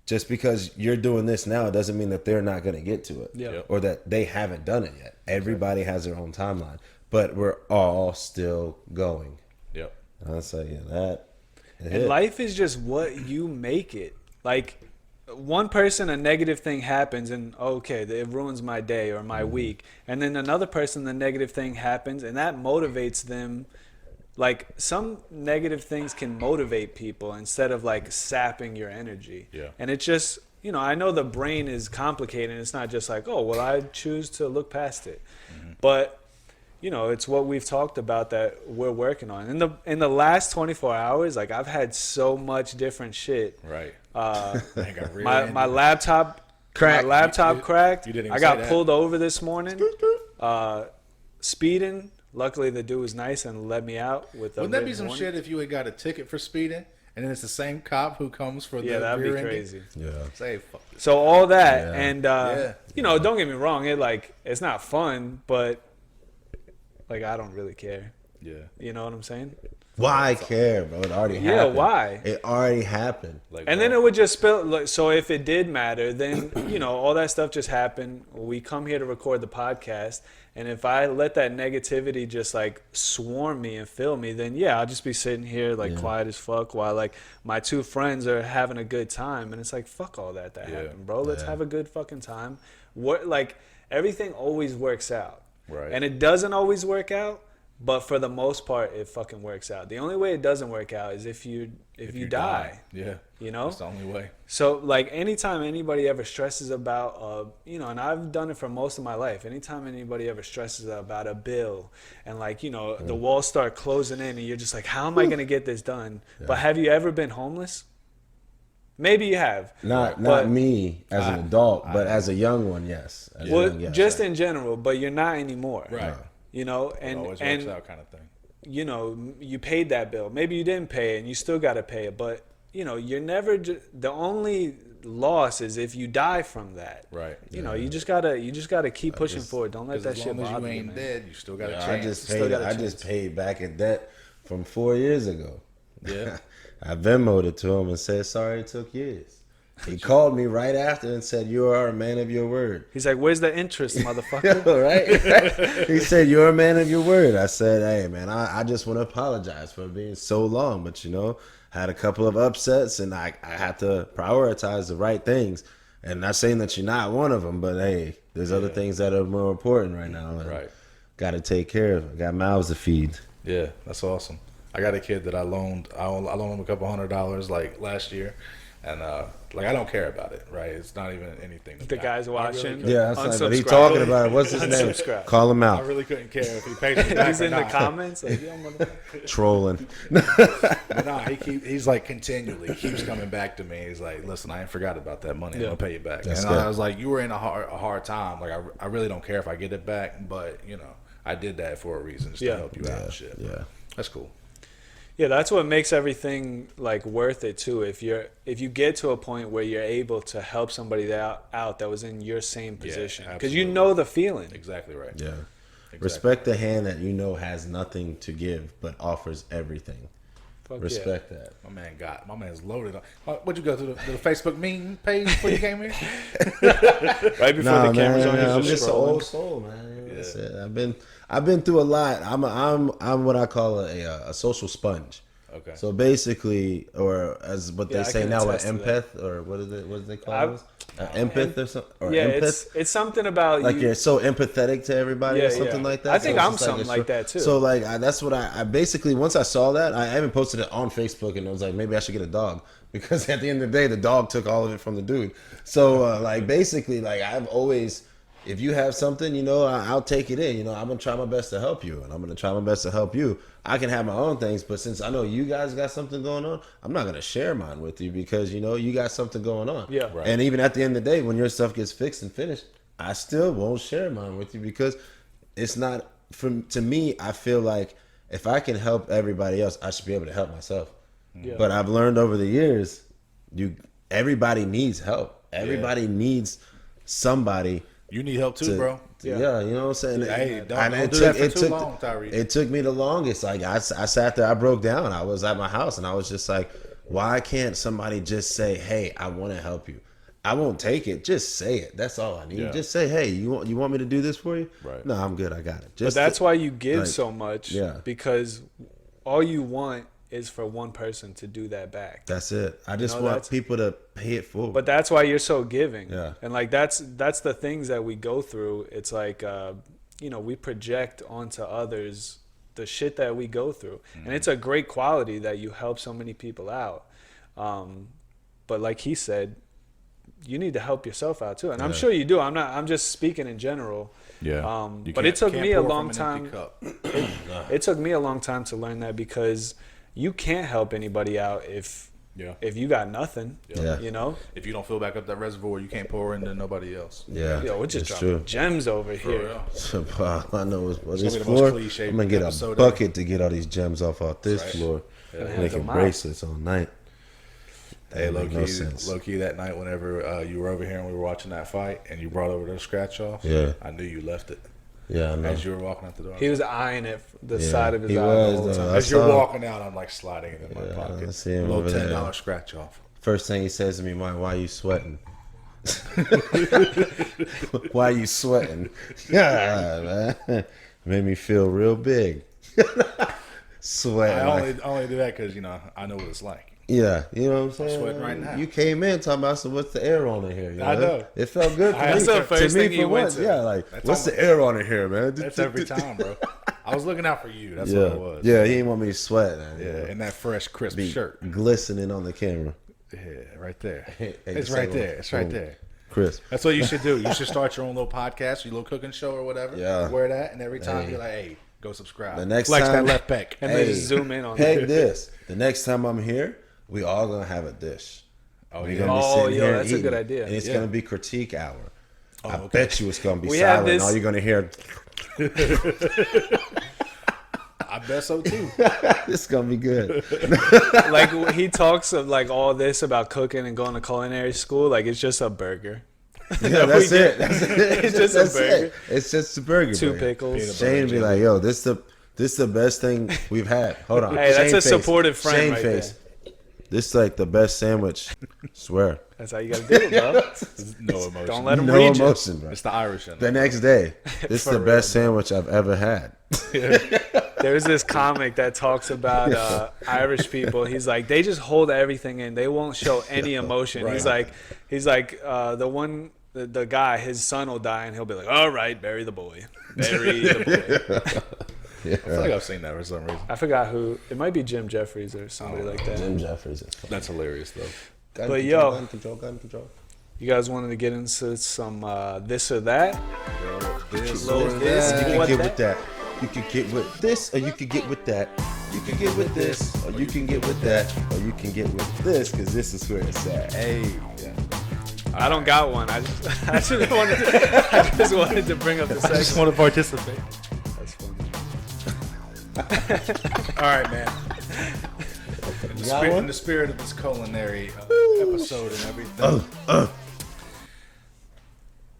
Just because you're doing this now, it doesn't mean that they're not going to get to it. Yeah. Or that they haven't done it yet. Everybody has their own timeline. But we're all still going. Yep. I'll say that. And life is just what you make it. Like, one person, a negative thing happens, and okay, it ruins my day or my week. And then another person, the negative thing happens, and that motivates them. Like, some negative things can motivate people instead of like sapping your energy. Yeah. And it's just, you know, I know the brain is complicated. It's not just like, oh, well, I choose to look past it. But you know, it's what we've talked about that we're working on. In the last 24 hours, like, I've had so much different shit. Right. My laptop cracked. You didn't even I got say that. pulled over this morning. Speeding. Luckily, the dude was nice and let me out with a Wouldn't that be written some warning. shit if you had got a ticket for speeding, and then it's the same cop who comes for the That'd be rear-ending? crazy. Yeah. Say fuck. So all that, Yeah. and you know, don't get me wrong, it's not fun, but like, I don't really care. Yeah. You know what I'm saying? Why care, bro? It already happened. Yeah, why? It already happened. Like, And then it would just spill. Like, so if it did matter, then, you know, all that stuff just happened. We come here to record the podcast. And if I let that negativity just like swarm me and fill me, then yeah, I'll just be sitting here like quiet as fuck while like my two friends are having a good time. And it's like, fuck all that happened, bro. Let's have a good fucking time. What, like, everything always works out. Right. And it doesn't always work out. But for the most part, it fucking works out. The only way it doesn't work out is if you die. Yeah. You know? That's the only way. So, like, anytime anybody ever stresses about, you know, and I've done it for most of my life. Anytime anybody ever stresses about a bill and, like, you know, the walls start closing in and you're just like, how am I going to get this done? Yeah. But have you ever been homeless? Maybe you have. Not but, me as an adult, but as a young one, yes. Just in general, but you're not anymore. Right. You know, It always works out kind of thing. You know, you paid that bill. Maybe you didn't pay it and you still got to pay it. But, you know, you're never, the only loss is if you die from that. Right. You know, you just gotta keep pushing forward. Don't let that shit bother you. As long as you ain't dead, you still got a chance. I just paid back in debt from 4 years ago. Yeah. I Venmo'd it to him and said, sorry it took years. He called me right after and said, you are a man of your word. He's like, where's the interest, motherfucker? Right? He said, you're a man of your word. I said, hey, man, I just want to apologize for being so long. But, you know, had a couple of upsets and I had to prioritize the right things. And not saying that you're not one of them, but, hey, there's other things that are more important right now. Right. Got to take care of. Got mouths to feed. Yeah, that's awesome. I got a kid that I loaned him a couple $100 like last year. And like, I don't care about it, right? It's not even anything. The guy's watching. Really that's like, but he talking about it. What's his name? Call him out. I really couldn't care if he paid me back. He's or in not. the comments, like, yo, motherfucker. Trolling. But nah, he's like continually keeps coming back to me. He's like, listen, I ain't forgot about that money. I'm gonna pay you back. That's and good. I was like, you were in a hard time. Like, I really don't care if I get it back, but you know, I did that for a reason, just to help you out and shit. Yeah, that's cool. Yeah, that's what makes everything like worth it too. If you get to a point where you're able to help somebody out that was in your same position, because you know the feeling. Exactly right. Yeah. Exactly. Respect the hand that you know has nothing to give but offers everything. Fuck Respect that. My man's loaded up. What'd you go to the Facebook meme page before you came here? Right before the camera's on, I'm he's just an scrolling. old soul, man. That's it. I've been through a lot. I'm what I call a social sponge. Okay. So basically, or as what they say now, an empath, or what is it? What do they call it? Empath or something? Or empath? It's something about like you're so empathetic to everybody or something like that. I think I'm something like that too. So like that's what I basically, once I saw that, I even posted it on Facebook, and I was like, maybe I should get a dog, because at the end of the day, the dog took all of it from the dude. So like basically, like I've always, if you have something, you know, I'll take it in. You know, I'm gonna try my best to help you, and I'm gonna try my best to help you. I can have my own things, but since I know you guys got something going on, I'm not gonna share mine with you, because you know you got something going on. Yeah, right. And even at the end of the day, when your stuff gets fixed and finished, I still won't share mine with you, because it's not to me. I feel like if I can help everybody else, I should be able to help myself. Yeah. But I've learned over the years, everybody needs help. Everybody needs somebody. You need help too, bro. Yeah, you know what I'm saying? Hey, don't do that for too long, Tyree. It took me the longest. Like I sat there, I broke down. I was at my house, and I was just like, why can't somebody just say, hey, I want to help you? I won't take it. Just say it. That's all I need. Yeah. Just say, hey, you want me to do this for you? Right. No, I'm good. I got it. But that's why you give so much. Yeah. Because all you want is for one person to do that back. That's it. I just want people to pay it forward. But that's why you're so giving. Yeah. And like that's the things that we go through. It's like you know, we project onto others the shit that we go through. Mm-hmm. And it's a great quality that you help so many people out. But like he said, you need to help yourself out too. And I'm sure you do. I'm just speaking in general. Yeah. But it took me a long time. It took me a long time to learn that, because you can't help anybody out if you got nothing. Yeah. You know? If you don't fill back up that reservoir, you can't pour into nobody else. Yeah. Yo, we're just dropping gems over here. I know what this the floor. most I'm gonna get a bucket to get all these gems off this floor. Making bracelets all night. Hey, low key, that night whenever you were over here and we were watching that fight and you brought over the scratch off, I knew you left it. Yeah, I know. As you were walking out the door, he was eyeing it, the side of his eye. Was, the whole time. As you're walking out, I'm like sliding it in my pocket. I see him little over there. $10 scratch off. First thing he says to me, "Why are you sweating?" Why are you sweating? Yeah, man, made me feel real big. Sweating. I only do that because I know what it's like. Yeah, you know what I'm saying? I'm sweating right now. You came in talking about, so what's the air on in here? You know? I know. It felt good for me. That's the first thing you went to. Yeah, like, what's the air on in here, man? That's every time, bro. I was looking out for you. That's what it was. Yeah, he didn't want me to sweat. Man. Yeah, in that fresh, crisp shirt. Glistening on the camera. Yeah, right there. It's right there. It's right there. Crisp. That's what you should do. You should start your own little podcast, your little cooking show or whatever. Yeah. Wear that, and every time you're like, hey, go subscribe. The next Flex time, that left pec. And then just zoom in on peg this. The next time I'm here, we all gonna have a dish. Oh, yo, that's a good idea. And it's gonna be critique hour. I bet you it's gonna be silent. This... All you're gonna hear. I bet so too. It's gonna be good. Like he talks of like all this about cooking and going to culinary school. Like it's just a burger. Yeah, that's it. That's it. It's just a burger. It's just a burger. Two pickles. Shane be like, yo, this the best thing we've had. Hold on. Hey, that's Shane a supportive friend Shane right face. there. This is like the best sandwich. Swear. That's how you gotta do it, bro. No emotion. Don't let him no read emotion, you. bro. It's the Irish in The next day, this is the real, best sandwich I've ever had. There's this comic that talks about Irish people. He's like, they just hold everything in. They won't show any emotion. Right. He's like the guy, his son will die, and he'll be like, all right, bury the boy. Bury the boy. Yeah. I feel like I've seen that for some reason. I forgot who. It might be Jim Jeffries or somebody like that. Jim Jeffries is fun. That's hilarious, though. But gun control. You guys wanted to get into some this or that? You Little this, can what get that? with that. You can get with this, or you can get with that. You can get with this, or you can get with that, or you can get with this, because this is where it's at. Hey. Yeah. I don't got one. I just wanted to bring up the section. I just want to participate. That's funny. All right, man. In the spirit of this culinary episode and everything.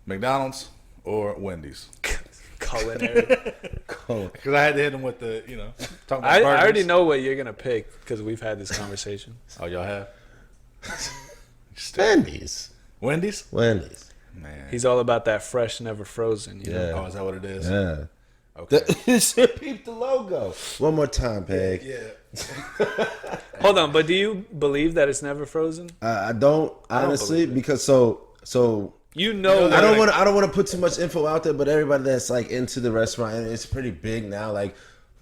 McDonald's or Wendy's? Culinary. Because I had to hit him with the, talking about I burgers. already know what you're gonna pick because we've had this conversation. Oh, y'all have? Wendy's. Wendy's? Wendy's. Man. He's all about that fresh, never frozen. You know? Yeah. Oh, is that what it is? Yeah. Okay. Peep the logo. One more time, Peg. Yeah. Hold on, but do you believe that it's never frozen? I don't honestly believe it. because so You know, I don't want to put too much info out there, but everybody that's like into the restaurant, and it's pretty big now. Like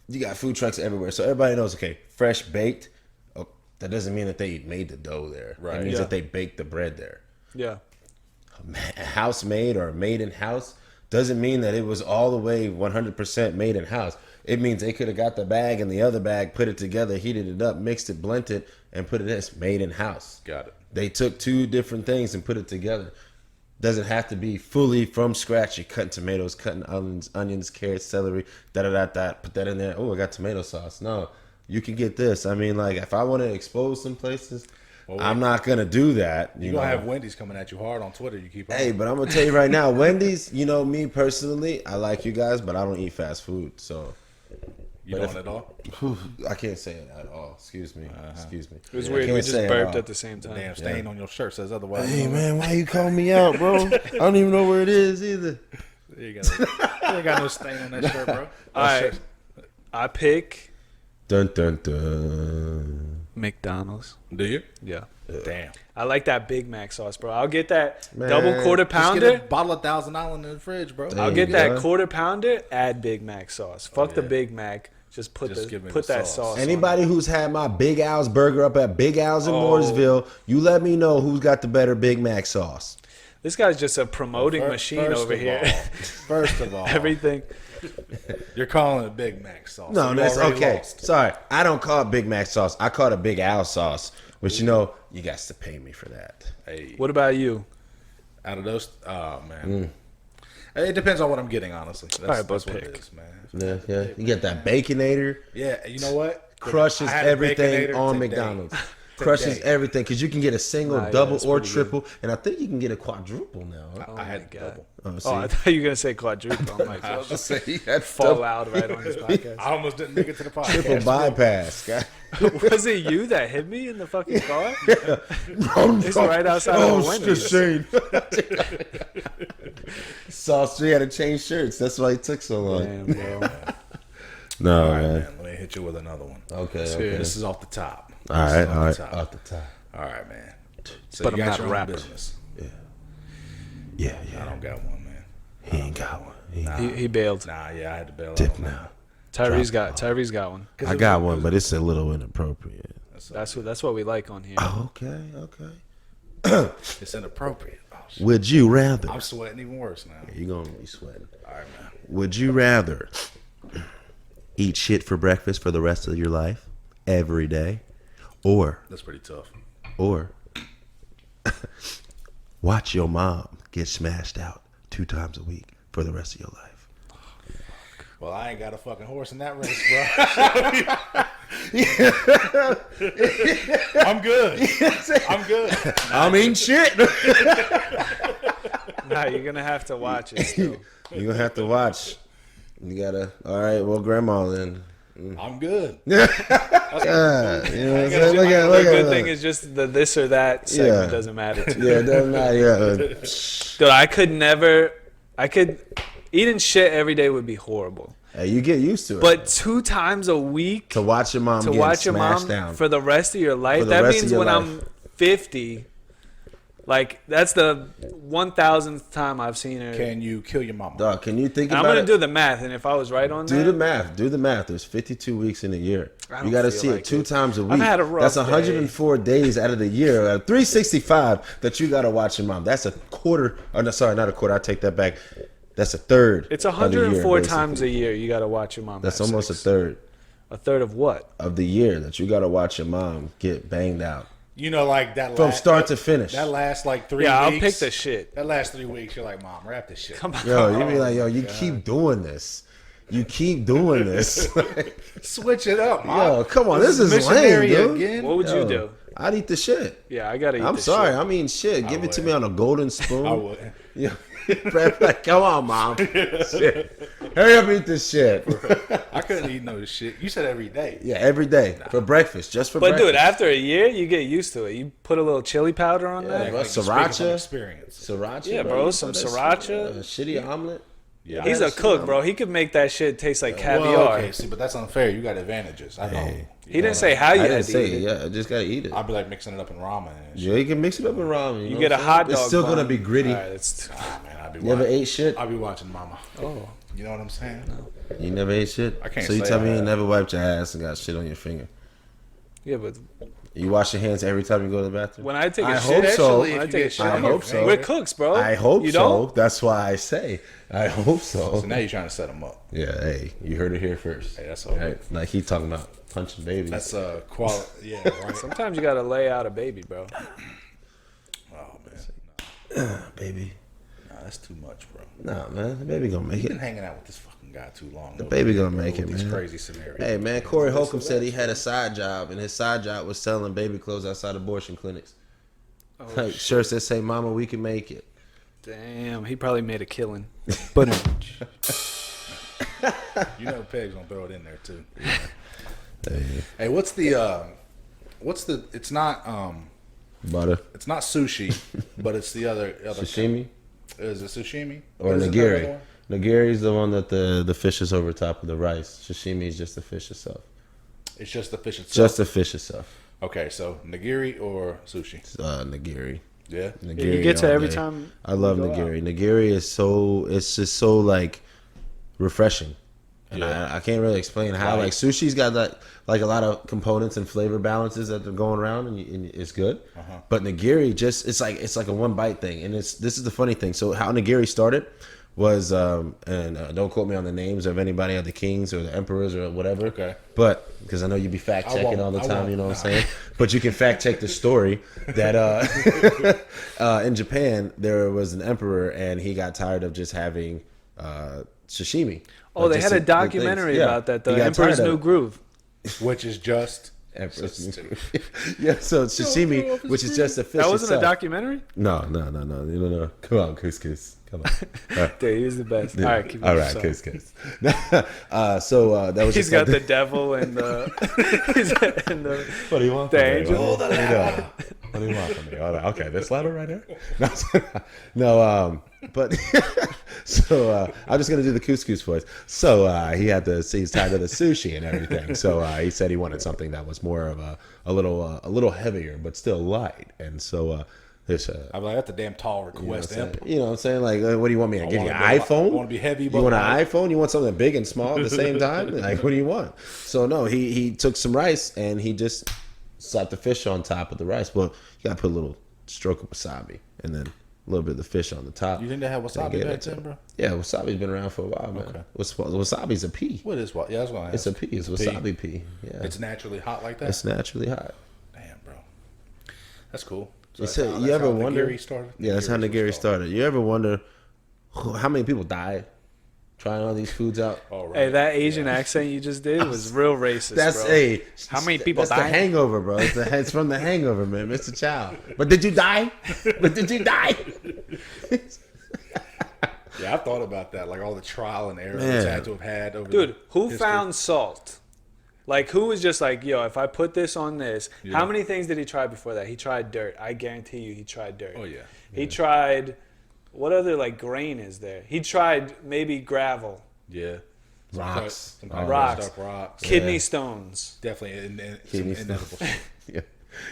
you got food trucks everywhere, so everybody knows. Okay, fresh baked. Oh, that doesn't mean that they made the dough there. Right. It means Yeah. that they baked the bread there. Yeah. House made or made in house doesn't mean that it was all the way 100% made in house. It means they could have got the bag and the other bag, put it together, heated it up, mixed it, blended it, and put it as made in house. Got it. They took two different things and put it together. Doesn't have to be fully from scratch. You're cutting tomatoes, cutting onions, carrots, celery, put that in there. Oh, I got tomato sauce. No, you can get this. I mean, like, if I want to expose some places, I'm not going to do that. You're going to have Wendy's coming at you hard on Twitter. You keep on. Hey, but I'm going to tell you right now, Wendy's, me personally, I like you guys, but I don't eat fast food. So You don't at all? I can't say it at all. Excuse me. Excuse me. It was weird. We just burped at the same time. Damn stain on your shirt says otherwise. Hey, man, why you calling me out, bro? I don't even know where it is either. You ain't got no stain on that shirt, bro. All right. I pick Dun, dun, dun. McDonald's. Do you? Yeah. Damn. I like that Big Mac sauce, bro. I'll get that Man, double quarter Just pounder. get a bottle of $1,000 in the fridge, bro. I'll you get go. that quarter pounder, add Big Mac sauce. Fuck the yeah. Big Mac. Just put give me put the that sauce. sauce. Anybody who's had my Big Al's burger up at Big Al's in Oh. Mooresville, you let me know who's got the better Big Mac sauce. This guy's just a promoting machine over here. First of all, Everything. you're calling it Big Mac sauce. No, You that's already okay. lost. Sorry, I don't call it Big Mac sauce. I call it Big Al sauce. Which you got to pay me for that. Hey, What about you? out of those, oh man, it depends on what I'm getting. Honestly, that's, All right, that's but what it pick. is, man. Yeah. You get that Baconator. Yeah, you know what? Crushes I had a everything Baconator on today. McDonald's. Crushes everything because you can get a single, yeah, double, that's or pretty triple, and I think you can get a quadruple now. Huh? I had my God. double. Oh, see? Oh, I thought you were gonna say quadruple. I'm like, I was just saying you had fall out right on his podcast. I almost didn't make it to the podcast. triple bypass. Guy. Was it you that hit me in the fucking car? It's right outside of the Wendy's. Sauce 3 had to change shirts. That's why he took so long. Damn, bro. No, All right, man. man. Let me hit you with another one. Okay. This is off the top. All right. This is All right. off the top. Off the top. All right, man. So But you I'm got not your a own rapper. business. Yeah. I don't got one, man. He ain't got one. He bailed. Nah, yeah, I had to bail out Dip on that. now. Tyree's got one. I got one, but it's a little inappropriate. That's what we like on here. Okay. Okay. It's inappropriate. Oh, shit. Would you rather? I'm sweating even worse now. You're gonna be sweating. All right, man. Would you rather eat shit for breakfast for the rest of your life, every day, or That's pretty tough. watch your mom get smashed out 2 times a week for the rest of your life? Well, I ain't got a fucking horse in that race, bro. I'm good. I'm good. I mean, shit. Nah, you're gonna have to watch it still. You're gonna have to watch. You gotta. All right. Well, grandma then. I'm good. You know what I'm saying? Look The at good thing is just the this or that segment Yeah. doesn't matter to me. Yeah, it doesn't matter. Yeah. Dude, I could eating shit every day would be horrible. Hey, you get used to it. But 2 times a week to watch your mom to get watch your smashed mom down. for the rest of your life, For the that rest of means your when life. I'm 50, like that's the 1,000th time I've seen her. Can you kill your mama? Dog, can you think I'm about gonna it? do the math, and if I was right on Do that, the math. Do the math. There's 52 weeks in a year. I don't You got to feel see like it 2 it. times a week. I've had a rough That's day. 104 days out of the year. 365 that you got to watch your mom. That's a quarter. Oh, no, sorry, not a quarter. I take that back. That's a third. it's of the year, 104 basically. times a year you got to watch your mom. That's have almost sex. a third A third of what? of the year that you got to watch your mom get banged out You know, like that from last, start to finish. That last like 3 Yeah, weeks. I'll pick the shit. That last 3 weeks, you're like, Mom, wrap this shit. Come on. Yo, you be like, yo, you keep doing this. You keep doing this. Switch it up, Mom. Yo, come on, this is lame, missionary dude. again. What would Yo, you do? I'd eat the shit. Yeah, I gotta eat. I'm this sorry. shit. I mean, shit. Give it to would. me on a golden spoon. I would. Yeah. Like, come on, mom. Shit. Hurry up, eat this shit. I couldn't eat no shit. You said every day. Yeah, every day for breakfast, just for But breakfast. dude, after a year, you get used to it. You put a little chili powder on that. bro. Like, speaking from Sriracha. experience. Sriracha, Yeah, bro. bro, You some put that sriracha. shit, shitty omelet. Yeah, He's a cook, bro. He could make that shit taste like caviar. Well, okay, see, but that's unfair. You got advantages. I know. Hey. He didn't say how you I had didn't to say eat it. it. Yeah, I just gotta eat it. I'd be like mixing it up in ramen. And shit. Yeah, you can mix it up in ramen. You know get a what I'm hot saying? dog It's still bun. gonna be gritty. All right, it's Ah, man, I'd be You ever watching. ate shit? I'd be watching Mama. oh. You know what I'm saying? You never ate shit? I can't So you say tell I me you have. never wiped your ass and got shit on your finger. Yeah, but You wash your hands every time you go to the bathroom? when I take a I shit, hope so. when I take a shit, I hope so. We're cooks, bro. I hope you so. Don't? That's why I say. I hope so. So now you're trying to set them up. Yeah, hey, you heard it here first. Hey, that's all Right? Like he talking about punching babies. That's quality. Yeah, right. Sometimes you gotta lay out a baby, bro. Oh man, baby. nah, that's too much, bro. Nah, man, the baby gonna make You've been it. hanging out with this fucking guy too long. The baby gonna make it, These man. crazy scenarios. Hey, man, Corey Holcomb said he had a side job, and his side job was selling baby clothes outside abortion clinics. Like, sure says, "Say, mama, we can make it." Damn, he probably made a killing. But You know, Peg's gonna throw it in there too. Hey, Hey, what's the? It's not butter, It's not sushi, but it's the other sashimi, Is it sashimi or What is the other nigiri. one? Nigiri is the one that the fish is over top of the rice. Sashimi is just the fish itself. It's just the fish itself. Just the fish itself. Okay, so nigiri or sushi? It's, nigiri. Yeah. Nigiri you get to all every day. time. I love you go nigiri. Nigiri is it's just so like refreshing. And Yeah. I can't really explain how. Right. Like sushi's got that like a lot of components and flavor balances that are going around, and it's good. Uh-huh. But nigiri just it's like a one bite thing, and this is the funny thing. So how nigiri started was don't quote me on the names of anybody of the kings or the emperors or whatever. Okay. But because I know you be fact checking won't. all the I time, won't. you know what I'm saying. But you can fact check the story that in Japan there was an emperor and he got tired of just having sashimi. Oh, Like, they just had a the documentary things. Yeah. about that. The He got Emperor's tired of New it. Groove. Which is just Emperor's New Groove. Yeah, so sashimi, which is just a fish. That wasn't itself. a documentary? No. Come on, couscous. Come on. All right. Dude, he was the best. All right, keep All it right, up. couscous. So that was. He's just got the something- devil and the and the What do you want? the from me? angel. What do you want from me? All right, okay, this letter right here. No, but so I'm just gonna do the couscous voice. So he had to see he's tired of the sushi and everything. So he said he wanted something that was more of a little heavier, but still light. And so there's I'm like, that's a damn tall request. you know what I'm saying? Like, what do you want me to give you? An wanna be- iPhone? I wanna be heavy, You but want an light. iPhone? You want something big and small at the same time? Like, what do you want? So no, he took some rice and he just slapped the fish on top of the rice. Well, you gotta put a little stroke of wasabi and then a little bit of the fish on the top. You think they had wasabi gave back it to then, him. bro? Yeah, wasabi's been around for a while, man. Okay. Wasabi's a pea. What is what? Yeah, that's what I It's a pea. It's wasabi pea. Yeah, It's naturally hot like that. it's naturally hot. Damn, bro. That's cool. So You that's said how- you that's ever how wonder? Nigiri started? Yeah, that's how nigiri started. You ever wonder how many people died trying all these foods out? Oh, right. Hey, that Asian accent you just did was real racist, That's bro. How many people That's died? the Hangover, bro. It's from the Hangover, man, Mr. Chow. But did you die? But did you die? Yeah, I've thought about that. Like all the trial and error Man. it's had to have had over Dude, the who history. found salt? Like, who was just like, yo, if I put this on this, Yeah. how many things did he try before that? He tried dirt. I guarantee you he tried dirt. Oh, yeah. He tried, what other, like, grain is there? He tried maybe gravel, Yeah. Some Rocks. Some kind of Rocks. stuff, rocks. kidney stones. Definitely some Kidney inedible stone. shit.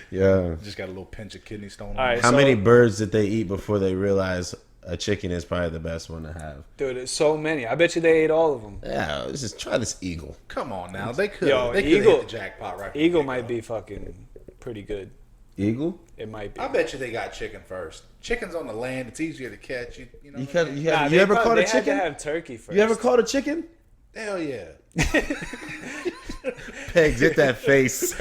Yeah. Just got a little pinch of kidney stone on All right, it. How So- many birds did they eat before they realized a chicken is probably the best one to have? Dude, it's so many. I bet you they ate all of them. Yeah, let's just try this eagle. Come on now. They could Yo, they could Eagle- hit the jackpot right from Eagle the might get-go. be fucking pretty good. Eagle? It might be. I bet you they got chicken first. Chicken's on the land. It's easier to catch. You know You, what I cut, mean? you, have, Nah, you they ever probably- caught a they had chicken? to have turkey first. You ever caught a chicken? Hell yeah. Pegs, hit that face.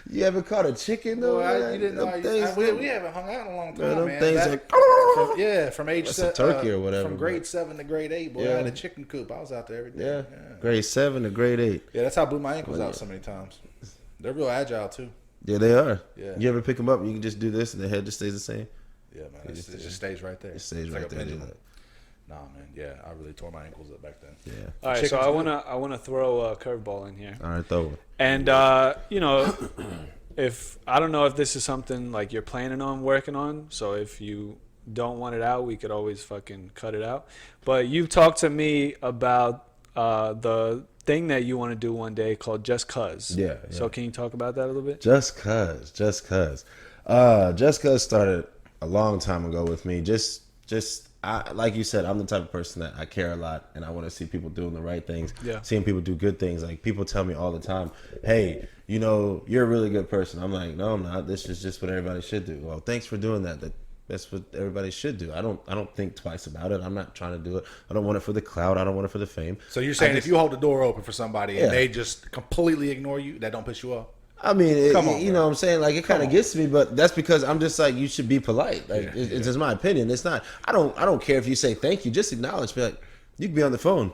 You ever caught a chicken though? Boy, man? you didn't know. Them things, We haven't hung out in a long time, them man. things That- from age That's a turkey or whatever, From grade 7 to grade 8, boy, I had a chicken coop. I was out there every day. yeah. Grade 7 to grade 8. Yeah, that's how I blew my ankles out so many times. They're real agile too. Yeah, they are. Yeah. You ever pick them up? You can just do this, and the head just stays the same. Yeah, man. It just stays right there. It stays It's right like a there. pendulum. Nah, man. Yeah, I really tore my ankles up back then. Yeah. All right, so I wanna throw a curveball in here. All right, throw it. And you know, if I don't know if this is something like you're planning on working on, so if you don't want it out, we could always fucking cut it out. But you've talked to me about the thing that you want to do one day called JustCus. Yeah. So can you talk about that a little bit? Just cuz. Just cuz started a long time ago with me. I, like you said, I'm the type of person that I care a lot, and I want to see people doing the right things. Yeah. Seeing people do good things. Like, people tell me all the time, hey, you know, you're a really good person. I'm like, no, I'm not. This is just what everybody should do. Well, thanks for doing that. That's what everybody should do. I don't think twice about it. I'm not trying to do it. I don't want it for the clout. I don't want it for the fame. So you're saying if you hold the door open for somebody and they just completely ignore you, that don't piss you off? I mean, Come on, you know what I'm saying? Like, it kind of gets to me, but that's because I'm just like, you should be polite. Like, it's just my opinion. It's not, I don't care if you say thank you. Just acknowledge. Be like, you can be on the phone.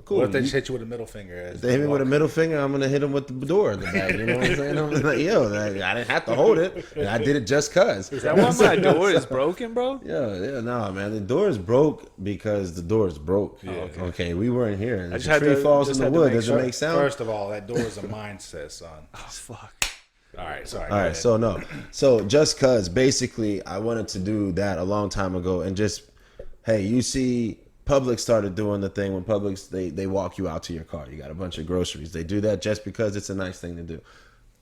Cool. What if they just hit you with a middle finger? If they hit me with a middle finger, I'm going to hit them with the door in the back. You know what I'm saying? I'm like, yo, I didn't have to hold it. And I did it just cuz. Is that why my door is broken, bro? Yeah, no, man. The door is broke because the door is broke. Yeah, okay, we weren't here. If the tree falls in the wood, does it make sound? First of all, that door is a mindset, son. Oh, fuck. All right, sorry. All right, so no. So just cuz, basically, I wanted to do that a long time ago. And just, hey, you see, Publix started doing the thing when Publix, they walk you out to your car. You got a bunch of groceries. They do that just because it's a nice thing to do.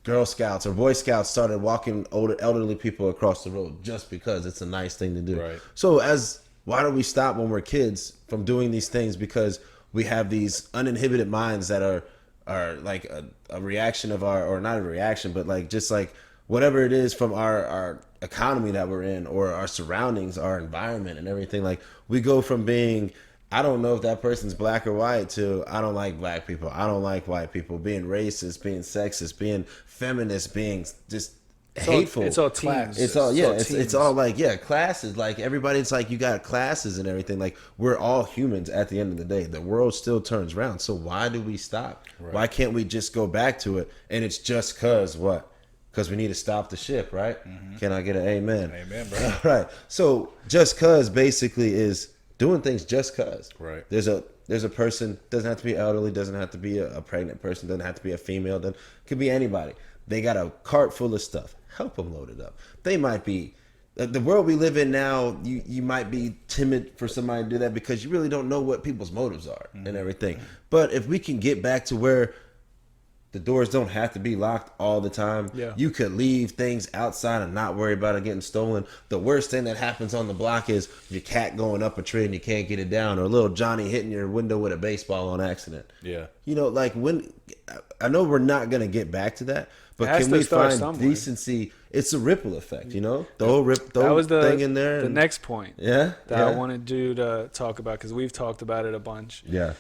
Girl Scouts or Boy Scouts started walking elderly people across the road just because it's a nice thing to do. Right. So why do we stop when we're kids from doing these things? Because we have these uninhibited minds that are like a reaction of or not a reaction, but like just like whatever it is from our economy that we're in or our surroundings, our environment and everything. Like, we go from being, I don't know if that person's black or white, to I don't like black people, I don't like white people, being racist, being sexist, being feminist, being just hateful. It's all teams. It's all it's all like classes. Like, everybody's like, you got classes and everything. Like, we're all humans at the end of the day. The world still turns around. So why do we stop? Right. Why can't we just go back to it? And it's just cause what? Because we need to stop the ship, right? Mm-hmm. Can I get an amen? Amen, bro. All right. So just cause basically is doing things just cause. Right. There's a person, doesn't have to be elderly, doesn't have to be a pregnant person, doesn't have to be a female, could be anybody. They got a cart full of stuff. Help them load it up. They might be, the world we live in now, you might be timid for somebody to do that because you really don't know what people's motives are and everything. But if we can get back to where the doors don't have to be locked all the time. Yeah. You could leave things outside and not worry about it getting stolen. The worst thing that happens on the block is your cat going up a tree and you can't get it down, or little Johnny hitting your window with a baseball on accident. Yeah. You know, like, when I know we're not going to get back to that, but can we find decency? It's a ripple effect, you know? The whole thing in there. The next point. Yeah. I wanted you to talk about, because we've talked about it a bunch. Yeah.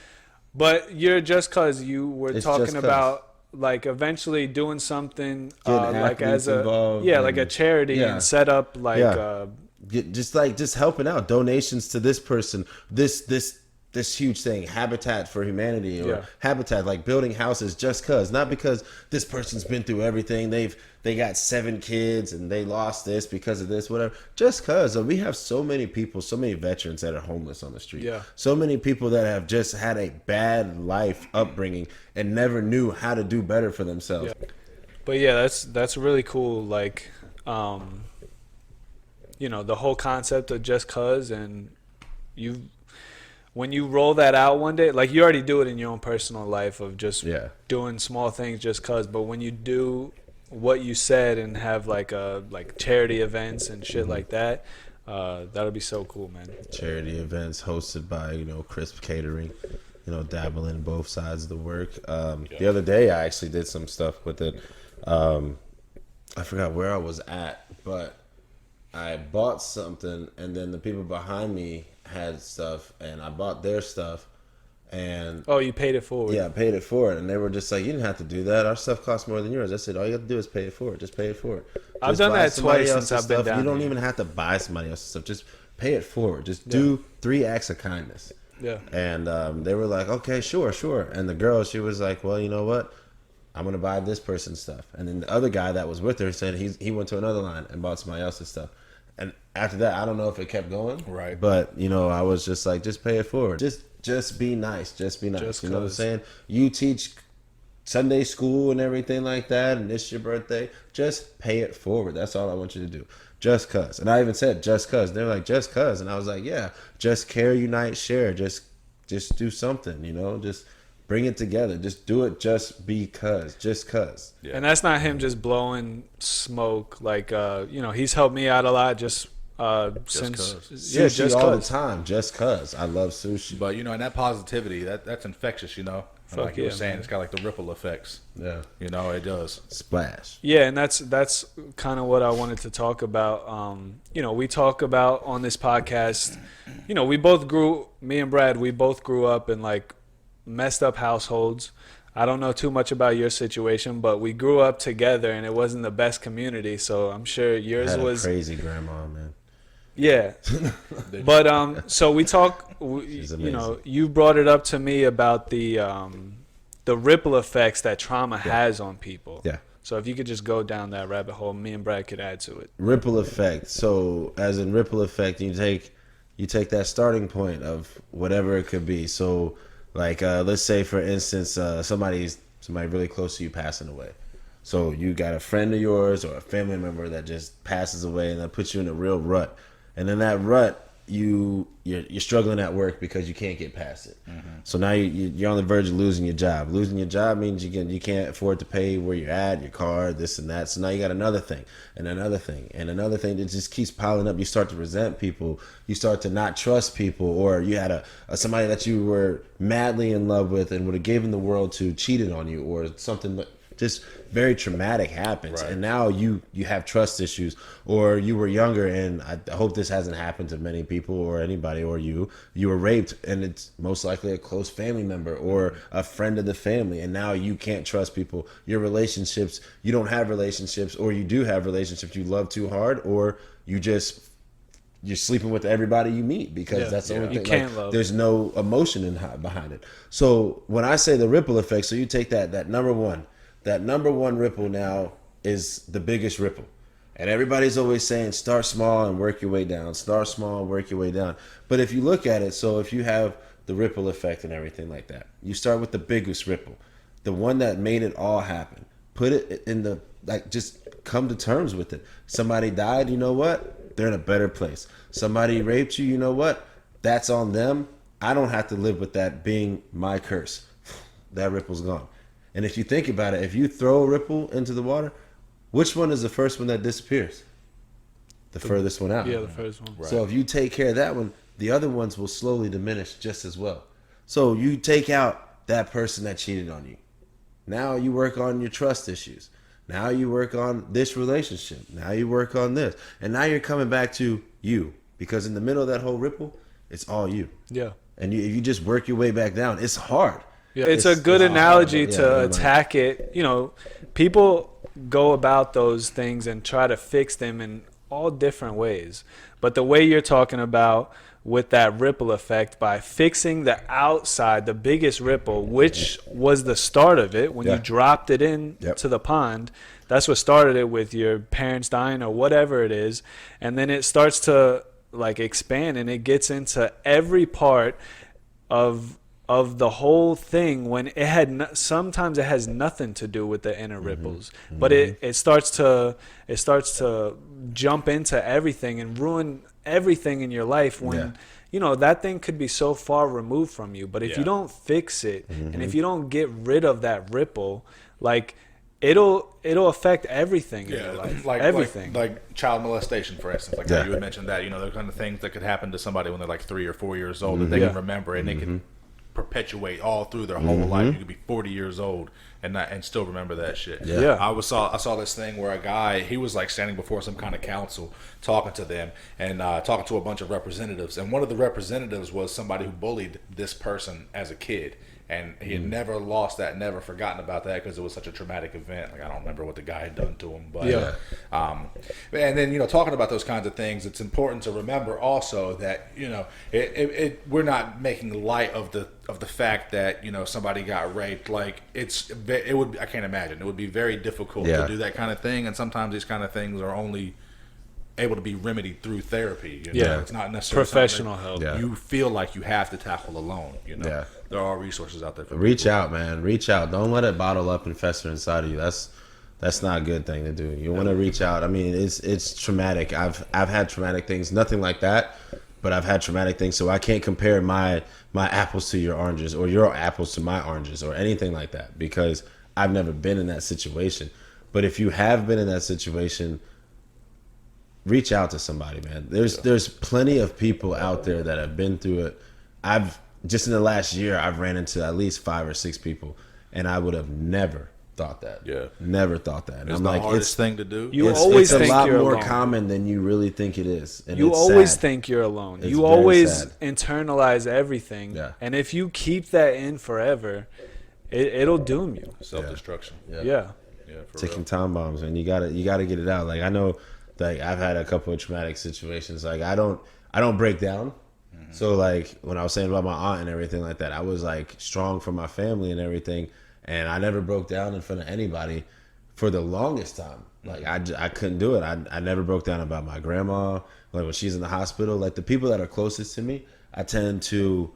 But you're just cause you were talking about, like, eventually doing something like as a like a charity and set up like just helping out, donations to this person, this huge thing, Habitat for Humanity, or Habitat, like building houses just cause, not because this person's been through everything, they got 7 kids and they lost this because of this, whatever, just cause. We have so many people, so many veterans that are homeless on the street, so many people that have just had a bad life upbringing and never knew how to do better for themselves. But that's really cool, like, you know, the whole concept of just cause. And when you roll that out one day, like, you already do it in your own personal life of just doing small things just cause, but when you do what you said and have like charity events and shit like that, that'll be so cool, man. Charity events hosted by, you know, Crisp Catering, you know, dabbling in both sides of the work. The other day I actually did some stuff with it. I forgot where I was at, but I bought something and then the people behind me had stuff and I bought their stuff. And you paid it forward. Yeah, I paid it forward, and they were just like, "You didn't have to do that. Our stuff costs more than yours." I said, "All you have to do is pay it forward. Just pay it forward." I've done that twice since I've been down. You don't even have to buy somebody else's stuff. Just pay it forward. Just do 3 acts of kindness. Yeah. And they were like, "Okay, sure." And the girl, she was like, "Well, you know what? I'm gonna buy this person's stuff." And then the other guy that was with her said he went to another line and bought somebody else's stuff. And after that, I don't know if it kept going. Right. But, you know, I was just like, just pay it forward. Just be nice. Just be nice. Just you know what I'm 'cause. saying? You teach Sunday school and everything like that, and it's your birthday. Just pay it forward. That's all I want you to do. Just cuz. And I even said just cuz. They're like, just cuz. And I was like, yeah, just care, unite, share. Just do something, you know? Just bring it together. Just do it just because. Just cuz. Yeah. And that's not him just blowing smoke. Like, you know, he's helped me out a lot just since. cuz. Yeah, Sushi just all the cuz. time. Just cuz. I love sushi. But, you know, and that positivity, that's infectious, you know? And Fuck like you were yeah, saying, man. it's got like the ripple effects. Yeah. You know, it does. Splash. Yeah, and that's kind of what I wanted to talk about. You know, we talk about on this podcast, you know, me and Brad, we both grew up in like messed up households. I don't know too much about your situation, but we grew up together and it wasn't the best community. So I'm sure yours Had a was crazy grandma, man. Yeah. But so we talk, She's you know, amazing. you brought it up to me about the ripple effects that trauma has on people. Yeah. So if you could just go down that rabbit hole, me and Brad could add to it. Ripple effect. So as in ripple effect, you take that starting point of whatever it could be. So like let's say for instance somebody really close to you passing away. So you got a friend of yours or a family member that just passes away and that puts you in a real rut. And in that rut, you're struggling at work because you can't get past it. Mm-hmm. So now you're on the verge of losing your job. Losing your job means you can't afford to pay where you're at, your car, this and that. So now you got another thing and another thing and another thing that just keeps piling up. You start to resent people. You start to not trust people, or you had somebody that you were madly in love with and would have given the world to cheated on you, or something that just very traumatic happens. Right. And now you have trust issues, or you were younger, and I hope this hasn't happened to many people or anybody, or you were raped, and it's most likely a close family member or a friend of the family, and now you can't trust people. Your relationships, you don't have relationships, or you do have relationships you love too hard, or you're sleeping with everybody you meet because that's the only thing. You can't love. There's no emotion behind it. So when I say the ripple effect, so you take that number one ripple now is the biggest ripple. And everybody's always saying start small and work your way down. Start small and work your way down. But if you look at it, so if you have the ripple effect and everything like that, you start with the biggest ripple, the one that made it all happen. Put it in just come to terms with it. Somebody died, you know what? They're in a better place. Somebody raped you, you know what? That's on them. I don't have to live with that being my curse. That ripple's gone. And if you think about it, if you throw a ripple into the water, which one is the first one that disappears? The furthest one out. Yeah, the first one. So if you take care of that one, the other ones will slowly diminish just as well. So you take out that person that cheated on you. Now you work on your trust issues. Now you work on this relationship. Now you work on this. And now you're coming back to you. Because in the middle of that whole ripple, it's all you. Yeah. And if you just work your way back down, it's hard. Yeah. It's a good analogy to hard. attack it. You know, people go about those things and try to fix them in all different ways. But the way you're talking about with that ripple effect, by fixing the outside, the biggest ripple, which was the start of it when you dropped it in to the pond, that's what started it with your parents dying or whatever it is. And then it starts to like expand and it gets into every part of the whole thing, when it had sometimes it has nothing to do with the inner ripples, but it starts to jump into everything and ruin everything in your life when you know that thing could be so far removed from you. But if you don't fix it and if you don't get rid of that ripple, like it'll affect everything in your life. Like everything. like child molestation, for instance. Like how you had mentioned that, you know, the kind of things that could happen to somebody when they're like 3 or 4 years old that they can remember and they can perpetuate all through their whole life. You could be 40 years old and still remember that shit. I saw this thing where a guy, he was like standing before some kind of council talking to them and talking to a bunch of representatives, and one of the representatives was somebody who bullied this person as a kid. And he had never lost that, never forgotten about that because it was such a traumatic event. Like, I don't remember what the guy had done to him, but and then, you know, talking about those kinds of things, it's important to remember also that, you know, we're not making light of the fact that, you know, somebody got raped. Like I can't imagine. It would be very difficult to do that kind of thing, and sometimes these kind of things are only able to be remedied through therapy. It's not necessarily professional help. You feel like you have to tackle alone. There are resources out there for reach out, man. Reach out. Don't let it bottle up and fester inside of you. That's not a good thing to do. You want to reach out. I mean, it's traumatic. I've had traumatic things. Nothing like that, but I've had traumatic things. So I can't compare my apples to your oranges or your apples to my oranges or anything like that, because I've never been in that situation. But if you have been in that situation, reach out to somebody, man. There's plenty of people out there that have been through it. I've just in the last year, I've ran into at least 5 or 6 people, and I would have never thought that. Never thought that. And it's I'm the like, hardest thing to do. It's a think lot you're more alone. common than you really think it is. And You it's always sad. think you're alone. It's You very always sad. internalize everything. And if you keep that in forever, it'll doom you. Self-destruction. Yeah. For Ticking real. time bombs, and you gotta get it out. Like, I know, like, I've had a couple of traumatic situations. Like, I don't break down. So like when I was saying about my aunt and everything like that, I was like strong for my family and everything, and I never broke down in front of anybody for the longest time. Like I couldn't do it. I never broke down about my grandma. Like when she's in the hospital, like the people that are closest to me, I tend to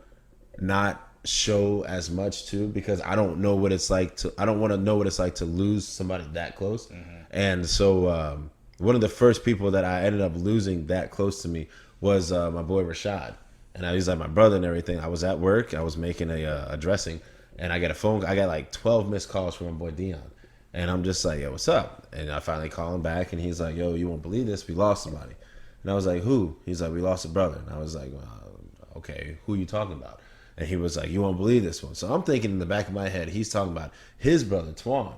not show as much to, because I don't know what it's like to. I don't want to know what it's like to lose somebody that close. And so one of the first people that I ended up losing that close to me was my boy Rashad. And he's like my brother and everything. I was at work. I was making a dressing, and I got a phone. I got like 12 missed calls from my boy Dion, and I'm just like, "Yo, what's up?" And I finally call him back, and he's like, "Yo, you won't believe this. We lost somebody." And I was like, "Who?" He's like, "We lost a brother." And I was like, "Okay, who you talking about?" And he was like, "You won't believe this one." So I'm thinking in the back of my head, he's talking about his brother Twan,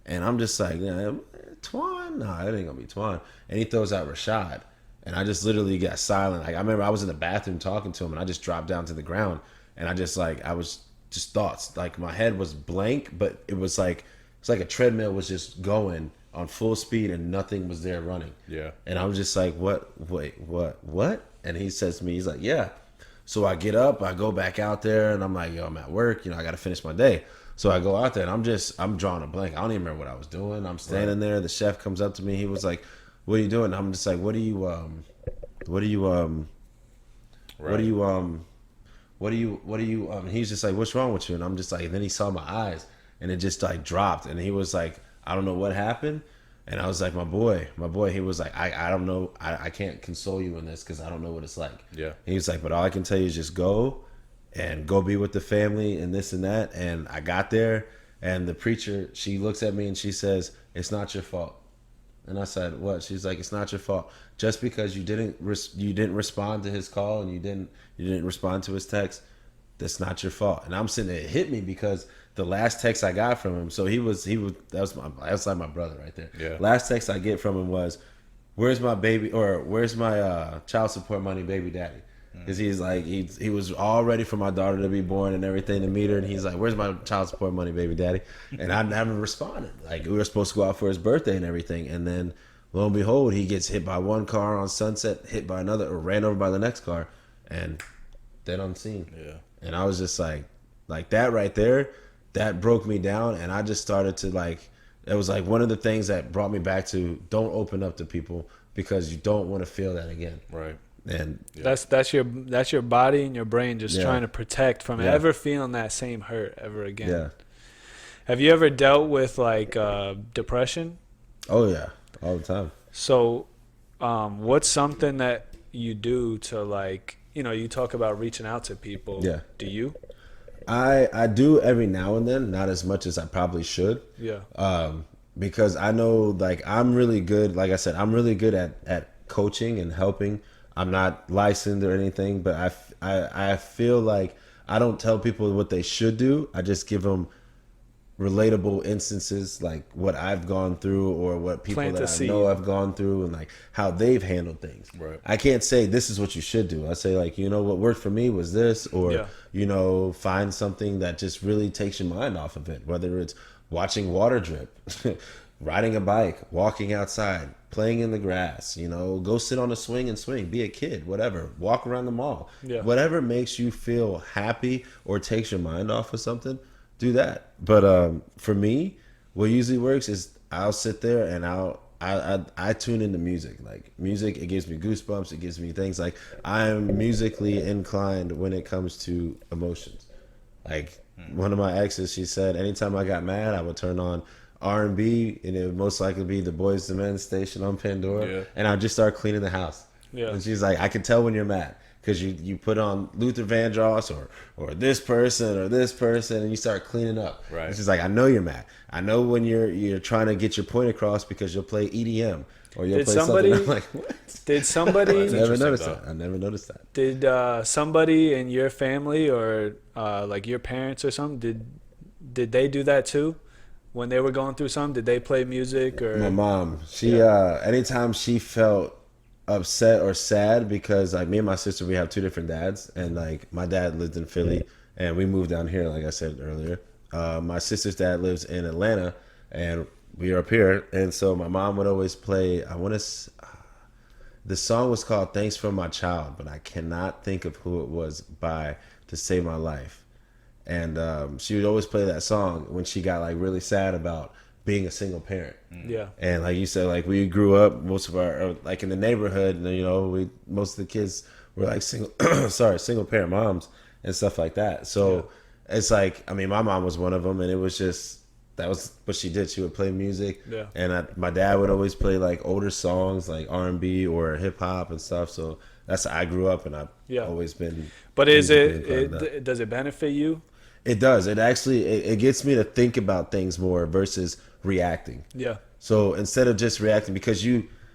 and I'm just like, "Twan? Nah, it ain't gonna be Twan." And he throws out Rashad. And I just literally got silent. Like, I remember I was in the bathroom talking to him, and I just dropped down to the ground, and I was just thoughts. Like, my head was blank, but it was like it's like a treadmill was just going on full speed, and nothing was there running. And I was just like, what? And he says to me, he's like, "Yeah." So I get up, I go back out there, and I'm like, "Yo, I'm at work. I got to finish my day." So I go out there, and I'm drawing a blank. I don't even remember what I was doing. I'm standing there. The chef comes up to me. He was like, "What are you doing?" I'm just like, what do you he's just like, "What's wrong with you?" And I'm just like, and then he saw my eyes, and it just like dropped, and he was like, "I don't know what happened." And I was like, my boy, he was like, I don't know, I can't console you in this because I don't know what it's like. And he was like, "But all I can tell you is just go be with the family and this and that." And I got there, and the preacher, she looks at me and she says, "It's not your fault." And I said, "What?" She's like, "It's not your fault. Just because you didn't respond to his call and you didn't respond to his text, that's not your fault." And I'm sitting there, it hit me because the last text I got from him, so that's like my brother right there. Last text I get from him was, "Where's my baby, or where's my child support money, baby daddy?" Because he's like, he was all ready for my daughter to be born and everything, to meet her, and he's like, "Where's my child support money, baby daddy?" And I never responded. Like, we were supposed to go out for his birthday and everything, and then lo and behold, he gets hit by one car on Sunset, hit by another, or ran over by the next car, and dead unseen. And I was just like that right there, that broke me down, and I just started to it was like one of the things that brought me back to, don't open up to people because you don't want to feel that again. And that's your body and your brain just trying to protect from ever feeling that same hurt ever again. Have you ever dealt with depression? Oh yeah, all the time. So what's something that you do to you talk about reaching out to people. Do you? I do every now and then, not as much as I probably should. Because I know I'm really good, like I said, I'm really good at coaching and helping. I'm not licensed or anything, but I feel like I don't tell people what they should do. I just give them relatable instances, like what I've gone through or what people that I know have gone through, and how they've handled things. I can't say this is what you should do. I say what worked for me was this, or find something that just really takes your mind off of it, whether it's watching water drip, riding a bike, walking outside, playing in the grass, go sit on a swing and swing, be a kid, whatever, walk around the mall, whatever makes you feel happy or takes your mind off of something, do that. But for me, what usually works is I'll sit there and I I tune into music. Like music, it gives me goosebumps. It gives me things. Like I'm musically inclined when it comes to emotions. Like one of my exes, she said, anytime I got mad, I would turn on R&B, and it would most likely be the Boyz II Men station on Pandora, and I'd just start cleaning the house. Yeah. And she's like, I can tell when you're mad. Because you put on Luther Vandross or this person, and you start cleaning up. Right. It's just like, I know you're mad. I know when you're trying to get your point across because you'll play EDM or you'll play something. I'm like, what? Did somebody? I never noticed that. Did somebody in your family or like your parents or something? Did they do that too? When they were going through something, did they play music or? My mom, she anytime she felt upset or sad, because like me and my sister, we have two different dads, and like my dad lived in Philly and we moved down here, like I said earlier. My sister's dad lives in Atlanta and we are up here, and so my mom would always play, the song was called Thanks for My Child, but I cannot think of who it was by, to save my life. And she would always play that song when she got like really sad about being a single parent. Yeah. And like you said, like we grew up, most of our, like in the neighborhood, and, you know, most of the kids were like single parent moms and stuff like that. So it's like, I mean, my mom was one of them, and it was just, that was what she did. She would play music. Yeah. And my dad would always play like older songs, like R&B or hip hop and stuff. So that's how I grew up, and I've always been. But does it benefit you? It does. It actually, it gets me to think about things more versus reacting. Yeah. So instead of just reacting, because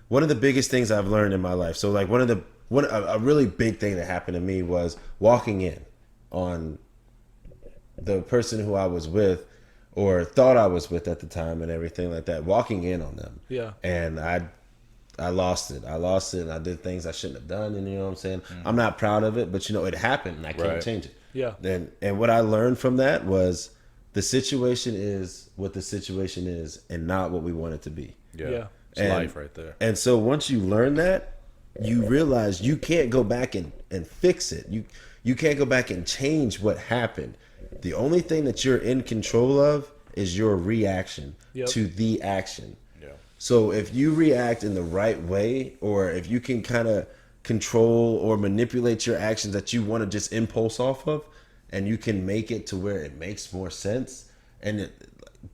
one of the biggest things I've learned in my life. So like a really big thing that happened to me was walking in on the person who I was with, or thought I was with at the time, and everything like that, walking in on them. Yeah. And I lost it. And I did things I shouldn't have done. And you know what I'm saying? I'm not proud of it, but you know, it happened and I can't change it. Yeah. And what I learned from that was the situation is what the situation is and not what we want it to be. Yeah. It's life right there. And so once you learn that, you realize you can't go back and fix it. You can't go back and change what happened. The only thing that you're in control of is your reaction to the action. Yeah. So if you react in the right way, or if you can kind of control or manipulate your actions that you want to just impulse off of, and you can make it to where it makes more sense, and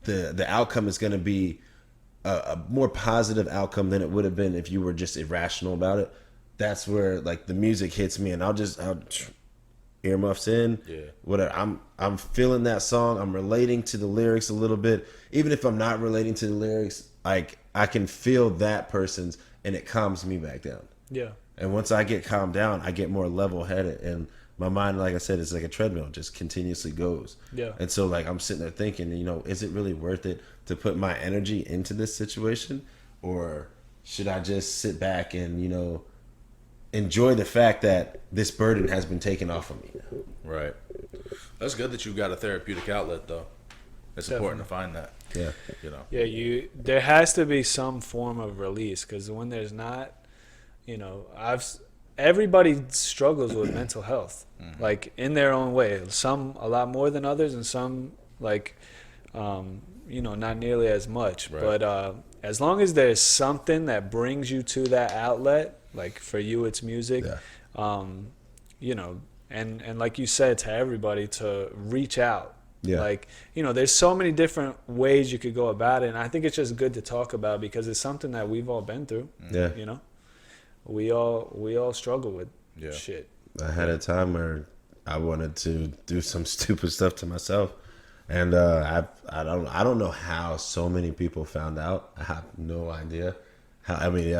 the outcome is going to be a more positive outcome than it would have been if you were just irrational about it. That's where like the music hits me, and I'll earmuffs in, whatever. I'm feeling that song. I'm relating to the lyrics a little bit, even if I'm not relating to the lyrics. Like I can feel that person's, and it calms me back down. Yeah. And once I get calmed down, I get more level-headed, and my mind, like I said, is like a treadmill, just continuously goes. Yeah. And so like I'm sitting there thinking, you know, is it really worth it to put my energy into this situation, or should I just sit back and, you know, enjoy the fact that this burden has been taken off of me now? Right. That's good that you got a therapeutic outlet, though. It's important to find that. Yeah. You know. Yeah, there has to be some form of release, because when there's not, you know, everybody struggles with mental health, like in their own way. Some a lot more than others, and some like, you know, not nearly as much. Right. But as long as there's something that brings you to that outlet, like for you, it's music. Yeah. You know, and like you said, to everybody to reach out. Yeah. Like, you know, there's so many different ways you could go about it, and I think it's just good to talk about, because it's something that we've all been through. Yeah. You know. We all struggle with shit. I had a time where I wanted to do some stupid stuff to myself, and I don't know how so many people found out. I have no idea how. I mean,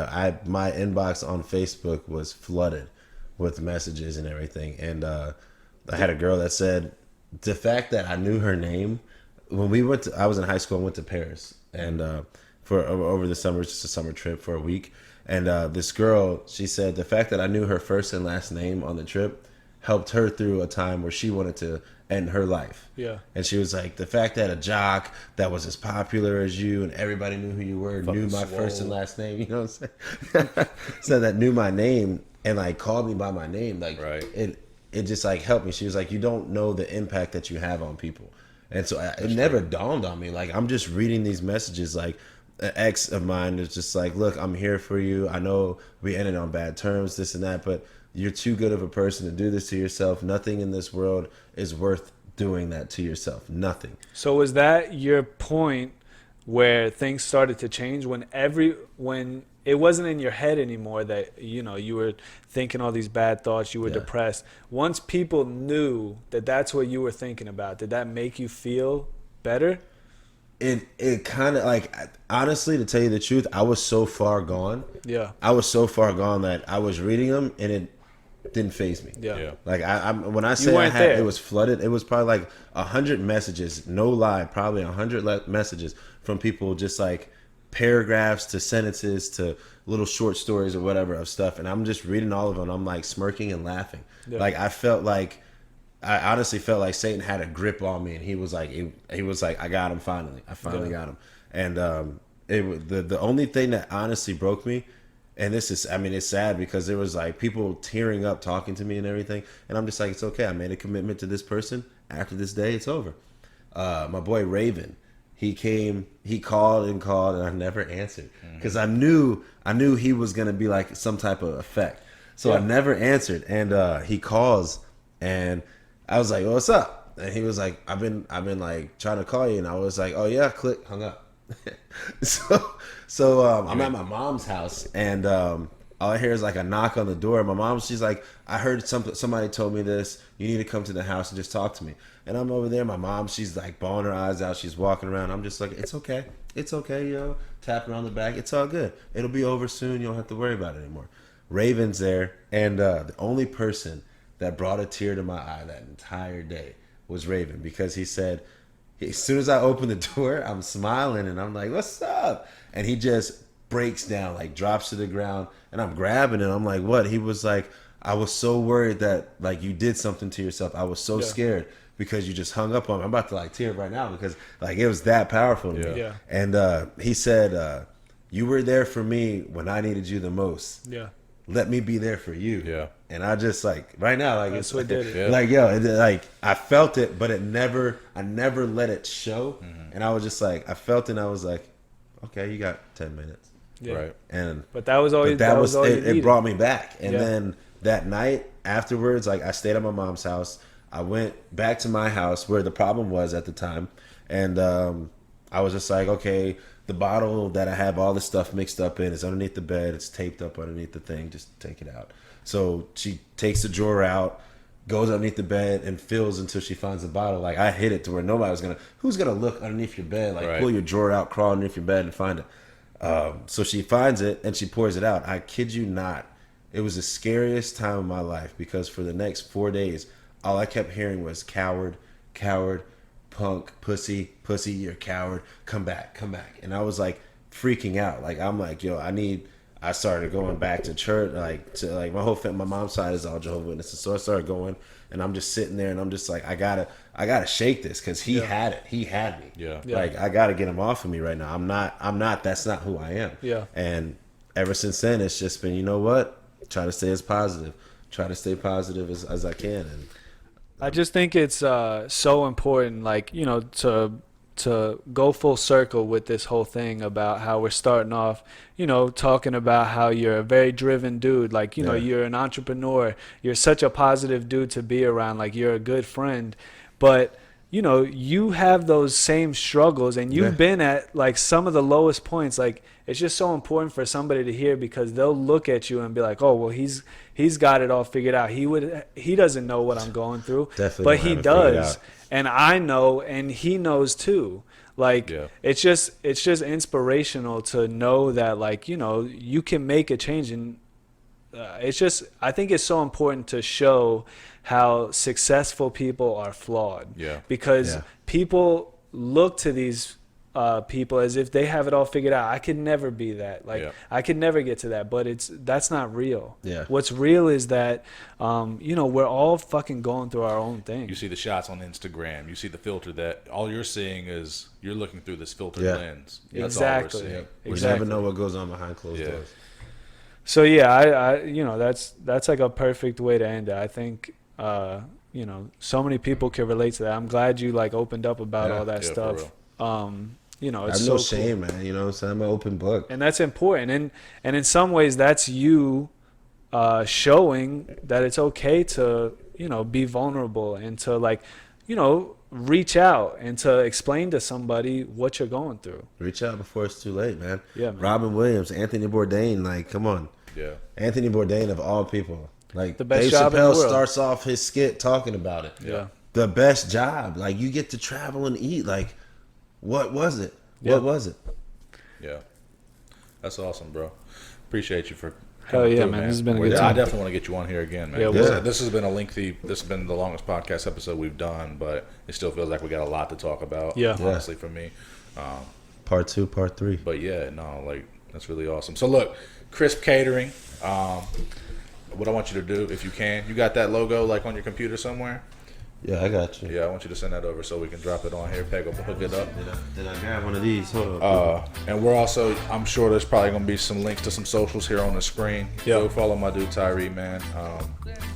my inbox on Facebook was flooded with messages and everything, and I had a girl that said the fact that I knew her name when I was in high school and went to Paris, and for over the summer, just a summer trip for a week. And this girl, she said the fact that I knew her first and last name on the trip helped her through a time where she wanted to end her life. Yeah. And she was like, the fact that a jock that was as popular as you and everybody knew who you were, knew my first and last name, you know what I'm saying? So that knew my name and like called me by my name, like it just like helped me. She was like, you don't know the impact that you have on people. And so it never dawned on me. Like I'm just reading these messages like, an ex of mine is just like, look, I'm here for you. I know we ended on bad terms, this and that, but you're too good of a person to do this to yourself. Nothing in this world is worth doing that to yourself. Nothing. So was that your point where things started to change when it wasn't in your head anymore that you were thinking all these bad thoughts, you were depressed? Once people knew that that's what you were thinking about, did that make you feel better? It kind of like, honestly, to tell you the truth, I was so far gone. Yeah. I was so far gone that I was reading them and it didn't faze me. Yeah. Like when I say it was flooded, it was probably like 100 messages, no lie, probably 100 messages from people, just like paragraphs to sentences to little short stories or whatever of stuff. And I'm just reading all of them. I'm like smirking and laughing. Yeah. Like I honestly felt like Satan had a grip on me, and he was like, I got him finally. I finally got him. And the only thing that honestly broke me, and this is, I mean, it's sad because there was like people tearing up talking to me and everything, and I'm just like, it's okay. I made a commitment to this person. After this day, it's over. My boy Raven, he called, and I never answered because I knew he was gonna be like some type of effect. So I never answered, and he calls, and I was like, what's up? And he was like, I've been like trying to call you, and I was like, oh yeah, click, hung up. so I'm at my mom's house, and all I hear is like a knock on the door. My mom, she's like, I heard somebody told me this. You need to come to the house and just talk to me. And I'm over there. My mom, she's like bawling her eyes out. She's walking around. I'm just like, it's okay, yo. Tapping on the back. It's all good. It'll be over soon. You don't have to worry about it anymore. Raven's there, and the only person that brought a tear to my eye that entire day was Raven, because he said, as soon as I open the door, I'm smiling and I'm like, what's up? And he just breaks down, like drops to the ground, and I'm grabbing it. I'm like, what? He was like, I was so worried that like you did something to yourself. I was so scared because you just hung up on me. I'm about to like tear right now because like it was that powerful to me. Yeah. And he said, you were there for me when I needed you the most. Yeah. Let me be there for you. Yeah. And I just like right now, like that's what did it. Like like I felt it, but I never let it show. Mm-hmm. And I was just like, I felt it, and I was like, okay, you got 10 minutes. Yeah. Right. But that was always it brought me back. And then that night afterwards, like I stayed at my mom's house. I went back to my house where the problem was at the time, and I was just like, okay, the bottle that I have all this stuff mixed up in is underneath the bed. It's taped up underneath the thing. Just take it out. So she takes the drawer out, goes underneath the bed, and fills until she finds the bottle. Like I hid it to where nobody was who's gonna look underneath your bed? Like pull your drawer out, crawl underneath your bed and find it. So she finds it and she pours it out. I kid you not. It was the scariest time of my life because for the next 4 days, all I kept hearing was coward, coward, punk, pussy, you're a coward, come back. And I was like freaking out. Like I'm like, yo, I started going back to church, like my whole family, my mom's side is all Jehovah's Witnesses. So I started going, and I'm just sitting there, and I'm just like, I gotta shake this because he had it. He had me. Yeah. Like I gotta get him off of me right now. I'm not. That's not who I am. Yeah. And ever since then, it's just been, you know what? Try to stay as positive. Try to stay positive as I can. And I just think it's so important, like, you know, to go full circle with this whole thing about how we're starting off, you know, talking about how you're a very driven dude, like, you know, you're an entrepreneur, you're such a positive dude to be around, like you're a good friend, but you know, you have those same struggles, and you've been at like some of the lowest points. Like it's just so important for somebody to hear, because they'll look at you and be like, oh well, he's got it all figured out. He doesn't know what I'm going through. Definitely, but he does. And I know, and he knows too. Like it's just inspirational to know that, like, you know, you can make a change. And it's just, I think it's so important to show how successful people are flawed. Yeah. Because people look to these people as if they have it all figured out. I could never be that. Like I could never get to that. But that's not real. Yeah. What's real is that you know, we're all fucking going through our own thing. You see the shots on Instagram. You see the filter that all you're seeing is you're looking through this filtered lens. That's exactly. all we're seeing. We never know what goes on behind closed doors. So yeah, I you know, that's like a perfect way to end it. I think you know, so many people can relate to that. I'm glad you like opened up about all that stuff. you know, I it's have so no cool. shame, man. You know what I'm saying? I'm an open book. And that's important. And in some ways, that's you showing that it's okay to, you know, be vulnerable and to, like, you know, reach out and to explain to somebody what you're going through. Reach out before it's too late, man. Yeah, man. Robin Williams, Anthony Bourdain, like, come on. Yeah. Anthony Bourdain of all people. Like, The best Dave job in the Chappelle world. starts off his skit talking about it. Yeah. The best job. Like, you get to travel and eat. Like, what was it? Yeah. What was it? Yeah. That's awesome, bro. Appreciate you for Hell coming yeah, through, man. This has been a Well, good I time. definitely want to get you on here again, man. Yeah, This has been this has been the longest podcast episode we've done, but it still feels like we got a lot to talk about. Yeah. Honestly, for me. Part 2, part 3. But yeah, no, like, that's really awesome. So look, Crisp Catering. What I want you to do, if you can, you got that logo like on your computer somewhere? Yeah, I got you. Yeah, I want you to send that over so we can drop it on here. Peg will hook it up. Did I grab one of these? Hold on. And we're also, I'm sure there's probably going to be some links to some socials here on the screen. Yeah. Go follow my dude Tyree, man.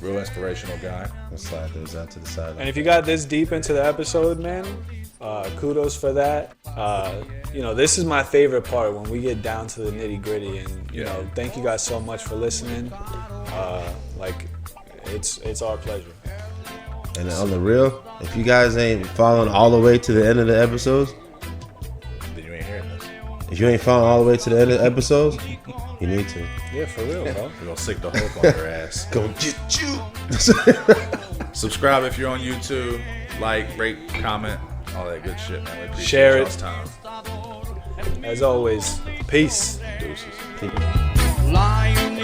Real inspirational guy. Let's slide those out to the side. And if you got this deep into the episode, man, kudos for that. You know, this is my favorite part when we get down to the nitty gritty. And, you know, thank you guys so much for listening. Like, it's our pleasure. And on the real, if you guys ain't following all the way to the end of the episodes, Then you ain't hearing this. if you ain't following all the way to the end of the episodes, you need to. Yeah, for real, bro. We're going to sick the hook on your ass. Go get you. Subscribe if you're on YouTube. Like, rate, comment, all that good shit, man. We appreciate Share it. y'all's time. As always, peace. Deuces. Lying